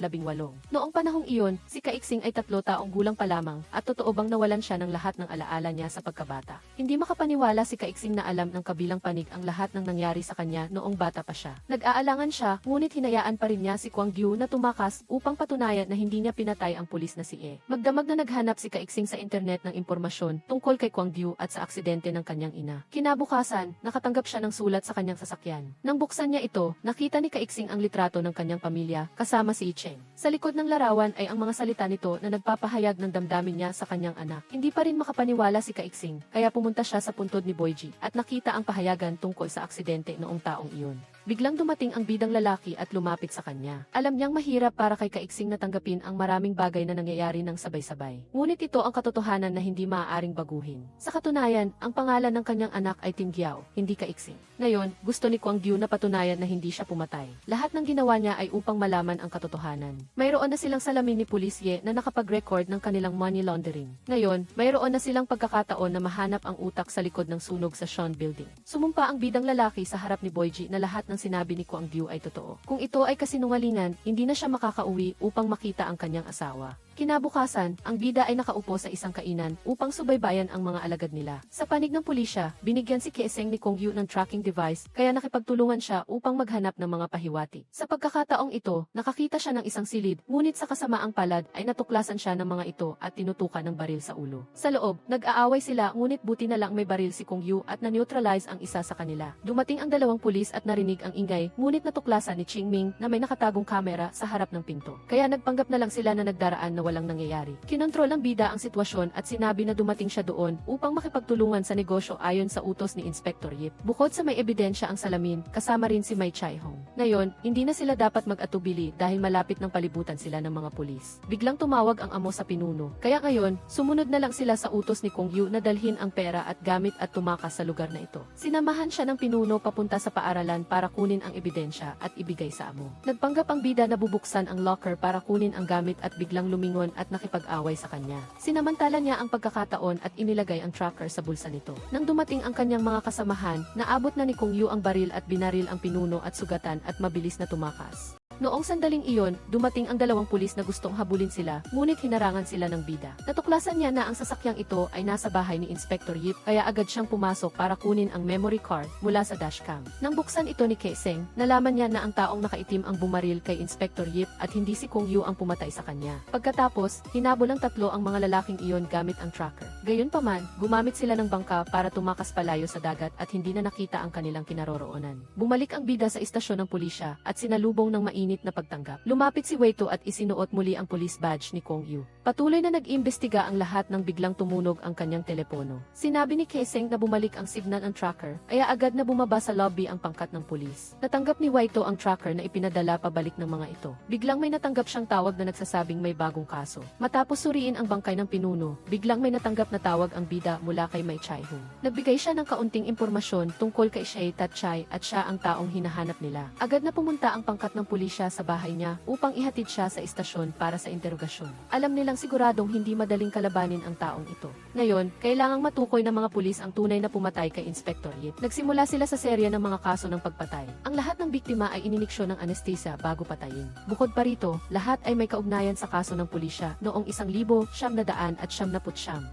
Noong panahong iyon, si Kaiksing ay 3 taong gulang pa lamang at totoo bang nawalan siya ng lahat ng alaala niya sa pagkabata. Hindi makapaniwala si Kaiksing na alam ng kabilang panig ang lahat ng nangyari sa kanya noong bata pa siya. Nag-aalangan siya, ngunit hinayaan pa rin niya si Kwang Diu na tumakas upang patunayan na hindi niya pinatay ang pulis na si E. Magdamag na naghanap si Kaiksing sa internet ng impormasyon tungkol kay Kwang Diu at sa aksidente ng kanyang ina. Kinabukasan, nakatanggap siya ng sulat sa kanyang sasakyan. Nang buksan niya ito, nakita ni Kaiksing ang litrato ng kanyang pamilya, kasama si Icheng. Sa likod ng larawan ay ang mga salita nito na nagpapahayag ng damdamin niya sa kanyang anak. Hindi pa rin makapaniwala si Kaiksing, kaya pumunta siya sa puntod ni Boyji at nakita ang pahayagan tungkol sa aksidente noong taong iyon. Biglang dumating ang bidang lalaki at lumapit sa kanya. Alam niyang mahirap para kay Kaiksing na tanggapin ang maraming bagay na nangyayari ng sabay-sabay. Ngunit ito ang katotohanan na hindi maaaring baguhin. Sa katunayan, ang pangalan ng kanyang anak ay Tim Giao, hindi Kaiksing. Ngayon, gusto ni Kwang Diu na patunayan na hindi siya pumatay. Lahat ng ginawa niya ay upang malaman ang katotohanan. Mayroon na silang salamin ni pulisye na nakapag-record ng kanilang money laundering. Ngayon, mayroon na silang pagkakataon na mahanap ang utak sa likod ng sunog sa Sean Building. Sumumpa ang bidang lalaki sa harap ni Boyji na lahat ng sinabi ni Kwang Diu ay totoo. Kung ito ay kasinungalingan, hindi na siya makakauwi upang makita ang kanyang asawa. Kinabukasan, ang bida ay nakaupo sa isang kainan upang subaybayan ang mga alagad nila. Sa panig ng pulisya, binigyan si Kieseng ni Kwang Diu ng tracking device kaya nakipagtulungan siya upang maghanap ng mga pahiwati. Sa pagkakataong ito, nakakita siya ng isang silid, ngunit sa kasamaang palad ay natuklasan siya ng mga ito at tinutukan ng baril sa ulo. Sa loob, nag-aaway sila ngunit buti na lang may baril si Kwang Diu at na-neutralize ang isa sa kanila. Dumating ang 2 pulis at narinig ang ingay, ngunit natuklasan ni Qingming na may nakatagong kamera sa harap ng pinto. Kaya nagpanggap na lang sila na nagdaraan na walang nangyayari. Kinontrol ng bida ang sitwasyon at sinabi na dumating siya doon upang makipagtulungan sa negosyo ayon sa utos ni Inspector Yip. Bukod sa may ebidensya ang salamin, kasama rin si Mai Chai-hong. Ngayon, hindi na sila dapat mag-atubili dahil malapit ng palibutan sila ng mga pulis. Biglang tumawag ang amo sa pinuno. Kaya ngayon, sumunod na lang sila sa utos ni Kong Yu na dalhin ang pera at gamit at tumakas sa lugar na ito. Sinamahan siya ng pinuno papunta sa paaralan para kunin ang ebidensya at ibigay sa amo. Nagpanggap ang bida na bubuksan ang locker para kunin ang gamit at biglang lumingon at nakipag-away sa kanya. Sinamantala niya ang pagkakataon at inilagay ang tracker sa bulsa nito. Nang dumating ang kanyang mga kasamahan, naabot na ni Kong Yu ang baril at binaril ang pinuno at sugatan at mabilis na tumakas. Noong sandaling iyon, dumating ang dalawang pulis na gustong habulin sila, ngunit hinarangan sila ng bida. Natuklasan niya na ang sasakyang ito ay nasa bahay ni Inspector Yip, kaya agad siyang pumasok para kunin ang memory card mula sa dashcam. Nang buksan ito ni Kaeseng, nalaman niya na ang taong nakaitim ang bumaril kay Inspector Yip at hindi si Kong Yu ang pumatay sa kanya. Pagkatapos, hinabol ng tatlo ang mga lalaking iyon gamit ang tracker. Gayunpaman, gumamit sila ng bangka para tumakas palayo sa dagat at hindi na nakita ang kanilang kinaroroonan. Bumalik ang bida sa istasyon ng pulisya at sinalubong ng mainit na pagtanggap. Lumapit si Weito at isinuot muli ang police badge ni Kong Yu. Patuloy na nag-imbestiga ang lahat nang biglang tumunog ang kanyang telepono. Sinabi ni Kaeseng na bumalik ang signal ng tracker, kaya agad na bumaba sa lobby ang pangkat ng pulis. Natanggap ni Weito ang tracker na ipinadala pabalik ng mga ito. Biglang may natanggap siyang tawag na nagsasabing may bagong kaso. Matapos suriin ang bangkay ng pinuno, biglang may natanggap na tawag ang bida mula kay Mai Chai-hong. Nagbigay siya ng kaunting impormasyon tungkol kay Shea Tat-chai at siya ang taong hinahanap nila. Agad na pumunta ang pangkat ng pulis sa bahay niya upang ihatid siya sa istasyon para sa interogasyon. Alam nilang siguradong hindi madaling kalabanin ang taong ito. Ngayon, kailangang matukoy ng mga pulis ang tunay na pumatay kay Inspector Yip. Nagsimula sila sa serya ng mga kaso ng pagpatay. Ang lahat ng biktima ay ininiksyon ng anesthesia bago patayin. Bukod pa rito, lahat ay may kaugnayan sa kaso ng pulisya noong 1979.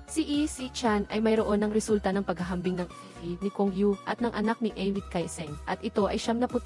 Si E. C. Chan ay mayroon ng resulta ng paghahambing ng FFI ni Kong Yu at ng anak ni A. With Kaeseng at ito ay 75%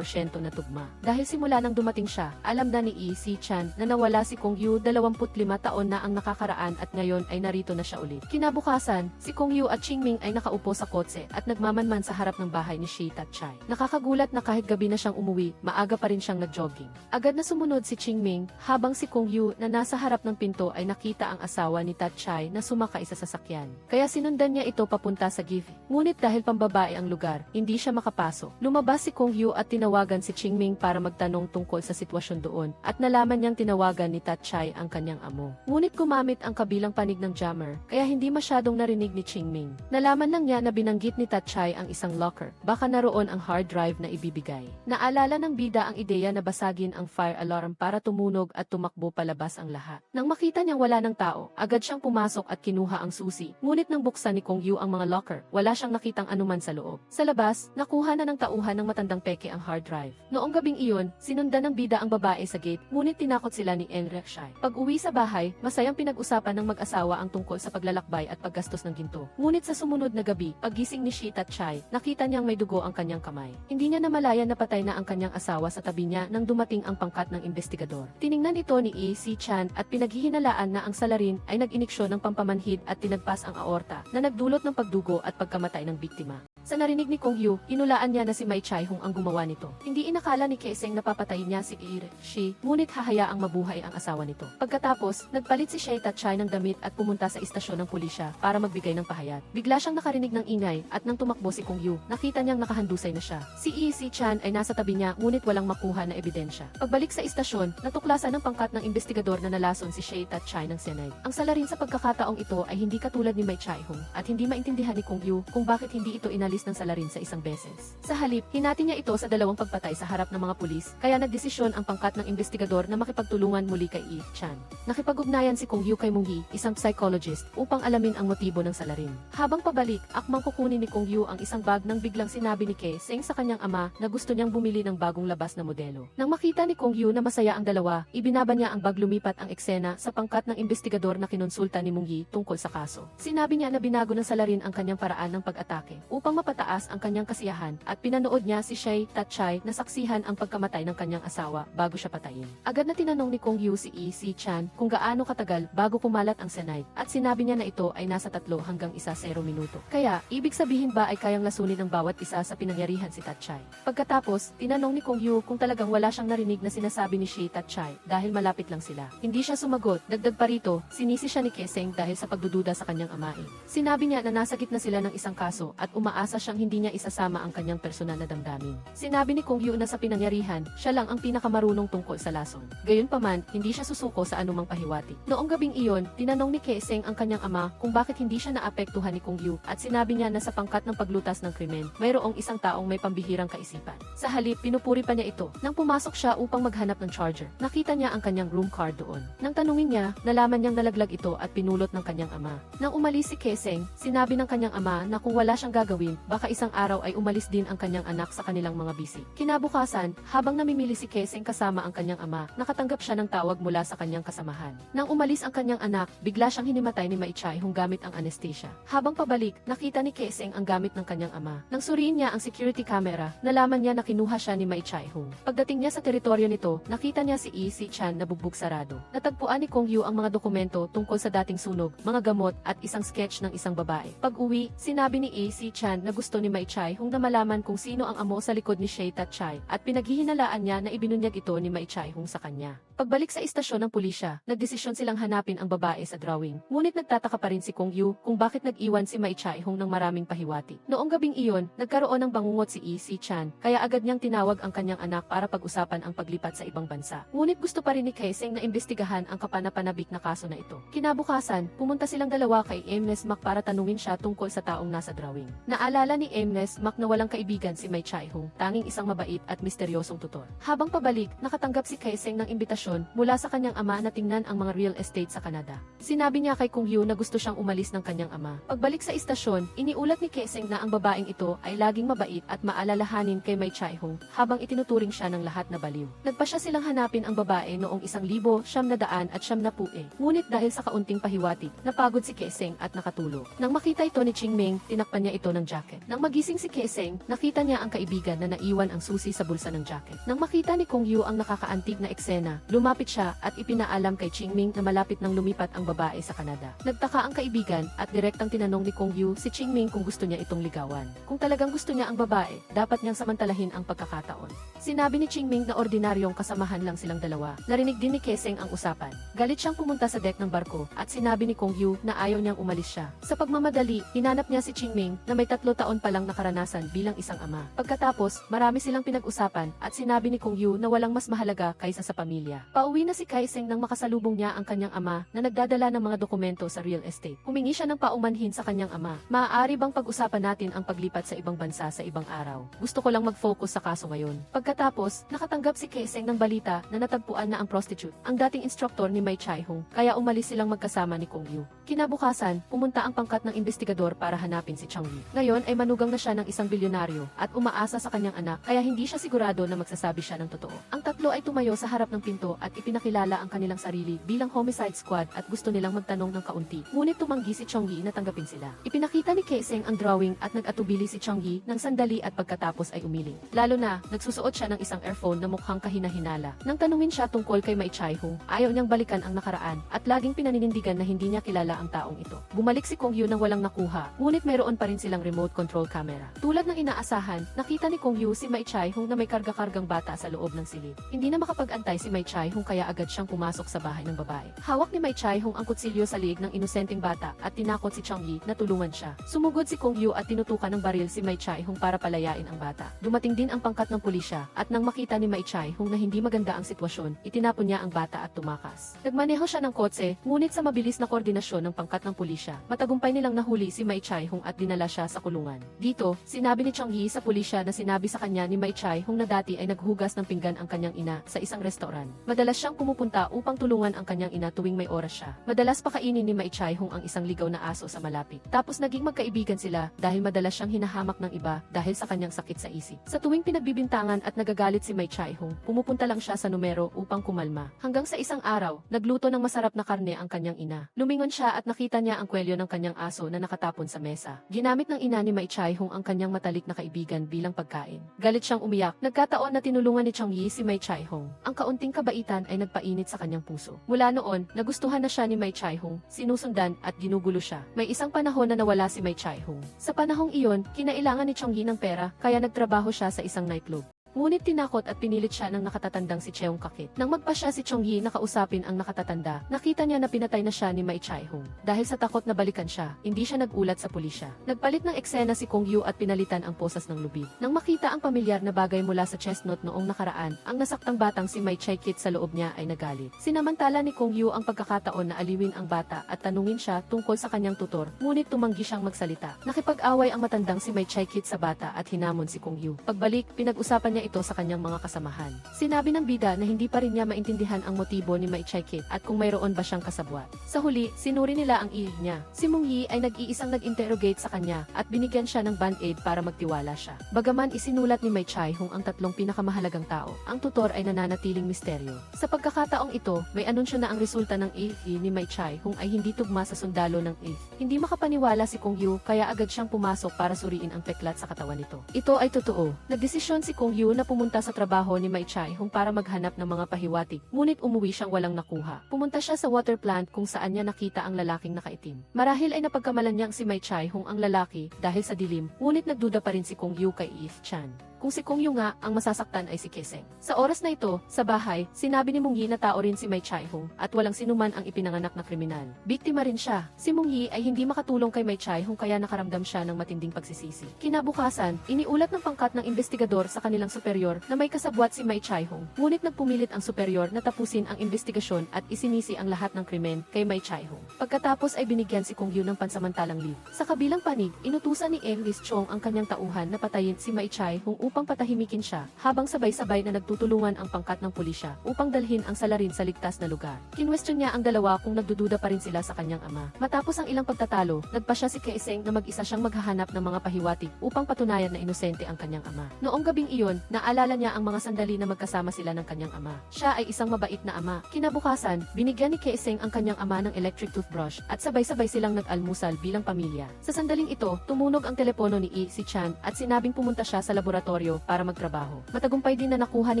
na tugma. Dahil simula nang dumating siya, alam na ni E. C. Chan na nawala si Kong Yu 25 taon na ang nakakaraan at ngayon ay narito na siya ulit. Kinabukasan, si Kong Yu at Qingming ay nakaupo sa kotse at nagmamanman sa harap ng bahay ni Shea Tat-chai. Nakakagulat na kahit gabi na siyang umuwi, maaga pa rin siyang nag-jogging. Agad na sumunod si Qingming, habang si Kong Yu na nasa harap ng pinto ay nakita ang asawa ni Tat-chai na sumakay sa sasakyan. Kaya sinundan niya ito papunta sa Gifu. Ngunit dahil pambabae ang lugar, hindi siya makapasok. Lumabas si Kong Yu at tinawagan si Qingming para magtanong tungkol sa sitwasyon doon at nalaman niyang tinawagan ni Tat-chai ang kanyang amo. Ngunit gumamit ang kabilang panig ng jammer, kaya hindi masyadong narinig ni Qingming. Nalaman lang niya na binanggit ni Tat-chai ang isang locker, baka naroon ang hard drive na ibibigay. Naalala ng bida ang ideya na basagin ang fire alarm para tumunog at tumakbo palabas ang lahat. Nang makita niyang wala ng tao, agad siyang pumasok at kinuha ang susi. Ngunit nang buksan ni Kong Yu ang mga locker, wala siyang nakitang anuman sa loob. Sa labas, nakuha na ng tauhan ng matandang peke ang hard drive. Noong gabing iyon, sinundan ng bida ang babae sa gate, ngunit tinakot sila ni Enrek Shai. Pag-uwi sa bahay, masayang pinag-usapan ng mag-asawa ang tungkol sa paglalakbay at paggastos ng ginto. Ngunit sa sumunod na gabi, paggising ni Shea Tat-chai, nakita niyang may dugo ang kanyang kamay. Hindi niya namalayan na patay na ang kanyang asawa sa tabi niya nang dumating ang pangkat ng investigador. Tiningnan ito ni E. C. Chan at pinaghihinalaan na ang salarin ay nag-iniksyon ng pampamanhid at tinagpas ang aorta na nagdulot ng pagdugo at pagkamatay ng biktima. Sa narinig ni Kong Yu, inulaan niya na si Mai Chai-hong ang gumawa nito. Hindi inakala ni Kaeseng na papatayin niya si Shi, ngunit hahayaang mabuhay ang asawa nito. Pagkatapos, nagpalit si Shea Tat-chai ng damit at pumunta sa istasyon ng pulisya para magbigay ng pahayag. Bigla siyang nakarinig ng ingay at nang tumakbo si Kong Yu, nakita niyang nakahandusay na siya. Si E. C. Chan ay nasa tabi niya ngunit walang makuha na ebidensya. Pagbalik sa istasyon, natuklasan ng pangkat ng investigador na nalason si Shea Tat-chai ng cyanide. Ang salarin sa pagkakataong ito ay hindi katulad ni Mai Chai-hong at hindi maintindihan ni Kong Yu kung bakit hindi ito inalis ng salarin sa isang beses. Sa halip, hinati niya ito sa dalawang pagpatay sa harap ng mga pulis, kaya nagdesisyon ang pangkat ng investigador na makipagtulungan muli kay E. Chan. Nakipag-ugnayan si Kong Yu kay Munghi, isang psychologist, upang alamin ang motibo ng salarin. Habang pabalik, akmang kukunin ni Kong Yu ang isang bag nang biglang sinabi ni Kaeseng sa kanyang ama na gusto niyang bumili ng bagong labas na modelo. Nang makita ni Kong Yu na masaya ang dalawa, ibinaba niya ang bag lumipat ang eksena sa pangkat ng investigador na kinonsulta ni Munghi tungkol sa kaso. Sinabi niya na binago ng salarin ang kanyang paraan ng pag-atake upang mapataas ang kanyang kasiyahan at pinanood niya si Shea Tat-chai na saksihan ang pagkamatay ng kanyang asawa bago siya patayin. Agad na tinanong ni Kong Yu si E. C. Chan kung gaano katagal bago kumalat ang cyanide at sinabi niya na ito ay nasa 3 hanggang 1 minuto. Kaya, ibig sabihin ba ay kayang lasunin ng bawat isa sa pinangyarihan si Tatchay? Pagkatapos, tinanong ni Kong Yu kung talagang wala siyang narinig na sinasabi ni Shi Tatchay dahil malapit lang sila. Hindi siya sumagot, dagdag pa rito, sinisi siya ni Keseng dahil sa pagdududa sa kanyang amain. Sinabi niya na nasa gitna sila ng isang kaso at umaasa siyang hindi niya isasama ang kanyang personal na damdamin. Sinabi ni Kong Yu na sa pinangyarihan, siya lang ang pinakamarunong tungkol sa lason. Gayunpaman, hindi siya susuko sa anumang pahiwatig. Noong gabing iyon, tinanong ni Keseng ang kanyang ama kung bakit hindi siya naapektuhan ni Kong Yu at sinabi niya na sa pangkat ng paglutas ng krimen, mayroong isang taong may pambihirang kaisipan. Sa halip, pinupuri pa niya ito. Nang pumasok siya upang maghanap ng charger, nakita niya ang kanyang room card doon. Nang tanungin niya, nalaman niyang nalaglag ito at pinulot ng kanyang ama. Nang umalis si Keseng, sinabi ng kanyang ama na kung wala siyang gagawin, baka isang araw ay umalis din ang kanyang anak sa kanilang mga bisig. Kinabukasan, habang namimili si Keseng kasama ang kanyang ama, nakatanggap siya ng tawag mula sa kanyang kasamahan. Nang umalis ang kanyang anak, bigla siyang hinimatay ni Maichai Hung gamit ang anesthesia. Habang pabalik, nakita ni Keseng ang gamit ng kanyang ama. Nang suriin niya ang security camera, nalaman niya na kinuha siya ni Maichai Hung. Pagdating niya sa teritoryo nito, nakita niya si Yi Si-chan na bugbog sarado. Natagpuan ni Kong Yu ang mga dokumento tungkol sa dating sunog, mga gamot at isang sketch ng isang babae. Pag-uwi, sinabi ni Yi Si-chan na gusto ni Maichai Hung na malaman kung sino ang amo sa likod ni Shi Tatchay at pinaghihinalaan niya na ibinunyag ito ni Maichai Hung sa kanya. Pagbalik sa istasyon ng pulisya, nagdesisyon silang hanapin ang babae sa drawing. Ngunit nagtataka pa rin si Kong Yu kung bakit nag-iwan si Maichai Hung ng maraming pahiwati. Noong gabing iyon, nagkaroon ng bangungot si Yi Si-chan, kaya agad niyang tinawag ang kanyang anak para pag-usapan ang paglipat sa ibang bansa. Ngunit gusto pa rin ni Keseng na imbestigahan ang kapanapanabik na kaso na ito. Kinabukasan, pumunta silang dalawa kay Aimless Mac para tanungin siya tungkol sa taong nasa drawing. Naalala ni Aimless Mac na walang kaibigan si Maichai Hung, tanging isang mabait at misteryosong tutor. Habang pabalik, nakatanggap si Keseng ng imbitasyon mula sa kanyang ama na tingnan ang mga real estate sa Canada. Sinabi niya kay Kong Yu na gusto siyang umalis ng kanyang ama. Pagbalik sa istasyon, iniulat ni Keseng na ang babaeng ito ay laging mabait at maalalahanin kay Maichai Hung habang itinuturing siya ng lahat na baliw. Nagpasya silang hanapin ang babae noong 1990. Ngunit dahil sa kaunting pahiwatig, napagod si Keseng at nakatulog. Nang makita ito ni Qingming, tinakpan niya ito ng jacket. Nang magising si Keseng, nakita niya ang kaibigan na naiwan ang susi sa bulsa ng jacket. Nang makita ni Kong Yu ang nakakaantig na eksena, lumapit siya at ipinaalam kay Qingming na malapit nang lumipat ang babae sa Canada. Nagtaka ang kaibigan at direktang tinanong ni Kong Yu si Qingming kung gusto niya itong ligawan. Kung talagang gusto niya ang babae, dapat niyang samantalahin ang pagkakataon. Sinabi ni Qingming na ordinaryong kasamahan lang silang dalawa. Narinig din ni Keseng ang usapan. Galit siyang pumunta sa deck ng barko at sinabi ni Kong Yu na ayaw niyang umalis siya. Sa pagmamadali, hinanap niya si Qingming na may 3 taon pa lang nakaranasan bilang isang ama. Pagkatapos, marami silang pinag-usapan at sinabi ni Kong Yu na walang mas mahalaga kaysa sa pamilya. Pauwi na si Keseng nang makasalubong niya ang kanyang ama na nagdadala ng mga dokumento sa real estate. Humingi siya ng paumanhin sa kanyang ama. Maaari bang pag-usapan natin ang paglipat sa ibang bansa sa ibang araw? Gusto ko lang mag-focus sa kaso ngayon. Pagkatapos, nakatanggap si Keseng ng balita na natagpuan na ang prostitute, ang dating instruktor ni Maichai Hung, kaya umalis silang magkasama ni Kong Yu. Kinabukasan, pumunta ang pangkat ng investigador para hanapin si Chang Yi. Ngayon ay manugang na siya ng isang bilyonaryo at umaasa sa kanyang anak kaya hindi siya sigurado na magsasabi siya ng totoo. Ang tatlo ay tumayo sa harap ng pinto at ipinakilala ang kanilang sarili bilang homicide squad at gusto nilang magtanong ng kaunti. Ngunit tumanggi si Chang Yi na tanggapin sila. Ipinakita ni Keseng ang drawing at nag-atubili si Chang Yi ng sandali at pagkatapos ay umiling. Lalo na, nagsusuot siya ng isang earphone na mukhang kahina-hinala. Nang tanungin siya tungkol kay Maichai Hung, ayaw niyang balikan ang nakaraan at laging pinaninindigan na hindi niya kilala ang taong ito. Bumalik si Kong Yu nang walang nakuha, ngunit mayroon pa rin silang remote control camera. Tulad ng inaasahan, nakita ni Kong Yu si Maichai Hung na may karga-kargang bata sa loob ng silid. Hindi na makapag-antay si Maichai Hung kaya agad siyang pumasok sa bahay ng babae. Hawak ni Maichai Hung ang kutsilyo sa liig ng inosenteng bata at tinakot si Chang Yi na tulungan siya. Sumugod si Kong Yu at tinutukan ng baril si Maichai Hung para palayain ang bata. Dumating din ang pangkat ng pulisya at nang makita ni Maichai Hung na hindi maganda ang sitwasyon, itinapon niya ang bata at tumakas. Nagmaneho siya ng kotse, ngunit sa mabilis na koordinasyon ng pangkat ng pulisya, matagumpay nilang nahuli si Maichai Hung at dinala siya sa kulungan. Dito, sinabi ni Chang Yi sa pulisya na sinabi sa kanya ni Maichai Hung na dati ay naghugas ng pinggan ang kanyang ina sa isang restaurant. Madalas siyang pumupunta upang tulungan ang kanyang ina tuwing may oras siya. Madalas pakainin ni Maichai Hung ang isang ligaw na aso sa malapit. Tapos naging magkaibigan sila dahil madalas siyang hinahamak ng iba dahil sa kanyang sakit sa isip. Sa tuwing pinagbibintangan at nagagalit si Maichai Hung, pumupunta lang siya sa numero upang kumalma. Hanggang sa isang araw, nagluto ng masarap na karne ang kanyang ina. Lumingon siya siya at nakita niya ang kwelyo ng kanyang aso na nakatapon sa mesa. Ginamit ng ina ni Mai Chai-hung ang kanyang matalik na kaibigan bilang pagkain. Galit siyang umiyak. Nagkataon na tinulungan ni Chong Yi si Mai Chai-hung. Ang kaunting kabaitan ay nagpainit sa kanyang puso. Mula noon, nagustuhan na siya ni Mai Chai-hung, sinusundan at ginugulo siya. May isang panahon na nawala si Mai Chai-hung. Sa panahong iyon, kinailangan ni Chong Yi ng pera, kaya nagtrabaho siya sa isang nightclub. Ngunit tinakot at pinilit siya ng nakatatandang si Cheong Kakit. Nang magpa siya si Chong Yi na kausapin ang nakatatanda, nakita niya na pinatay na siya ni Mai Chai-hung. Dahil sa takot na balikan siya, hindi siya nagulat sa pulisya. Nagpalit ng eksena si Kong Yu at pinalitan ang posas ng lubid. Nang makita ang pamilyar na bagay mula sa chestnut noong nakaraan, ang nasaktang batang si Mai Chai-kit sa loob niya ay nagalit. Sinamantala ni Kong Yu ang pagkakataon na aliwin ang bata at tanungin siya tungkol sa kanyang tutor, ngunit tumanggi siyang magsalita. Nakipag-away ang matandang si Mai Chai-kit sa bata at hinamon si Kong Yu. Pagbalik, pinag-usapan niya ito sa kanyang mga kasamahan. Sinabi ng bida na hindi pa rin niya maintindihan ang motibo ni Mai Chai-kit at kung mayroon ba siyang kasabwat. Sa huli, sinuri nila ang iih niya. Si Mong Yi ay nag-iisang nag-interrogate sa kanya at binigyan siya ng band-aid para magtiwala siya. Bagaman isinulat ni Mai Chai-hung ang tatlong pinakamahalagang tao, ang tutor ay nananatiling misteryo. Sa pagkakataong ito, may anunsyo na ang resulta ng iih ni Mai Chai-hung ay hindi tugma sa sundalo ng iih. Hindi makapaniwala si Kong Yu kaya agad siyang pumasok para suriin ang peklat sa katawan nito. Ito ay totoo. Nagdesisyon si Kong Yu na pumunta sa trabaho ni Mai Chai-hung para maghanap ng mga pahiwatig, ngunit umuwi siyang walang nakuha. Pumunta siya sa water plant kung saan niya nakita ang lalaking nakaitim. Marahil ay napagkamalan niyang si Mai Chai-hung ang lalaki dahil sa dilim, ngunit nagduda pa rin si Kong Yu kay Eve Chan. Kung si Kong Yu nga, ang masasaktan ay si Keseng. Sa oras na ito, sa bahay, sinabi ni Mong Yi na tao rin si Mai Chai-hung at walang sinuman ang ipinanganak na kriminal. Biktima rin siya. Si Mong Yi ay hindi makatulong kay Mai Chai-hung kaya nakaramdam siya ng matinding pagsisisi. Kinabukasan, iniulat ng pangkat ng investigador sa kanilang superior na may kasabwat si Mai Chai-hung. Ngunit nagpumilit ang superior na tapusin ang investigasyon at isinisi ang lahat ng krimen kay Mai Chai-hung. Pagkatapos ay binigyan si Kong Yu ng pansamantalang leave. Sa kabilang panig, inutusan ni Lis Chong ang kanyang tauhan na patayin si Mai Chai-hung upang patahimikin siya, habang sabay-sabay na nagtutulungan ang pangkat ng pulisya upang dalhin ang salarin sa ligtas na lugar. Kinwestiyon niya ang dalawa kung nagdududa pa rin sila sa kanyang ama. Matapos ang ilang pagtatalo, nagpa siya si Kaeseng na mag-isa siyang maghahanap ng mga pahiwatig upang patunayan na inosente ang kanyang ama. Noong gabing iyon, naalala niya ang mga sandali na magkasama sila ng kanyang ama. Siya ay isang mabait na ama. Kinabukasan, binigyan ni Kaeseng ang kanyang ama ng electric toothbrush at sabay-sabay silang nag-almusal bilang pamilya. Sa sandaling ito, tumunog ang telepono ni si Chan at sinabing pumunta siya sa laboratorio para magtrabaho. Matagumpay din na nakuha ni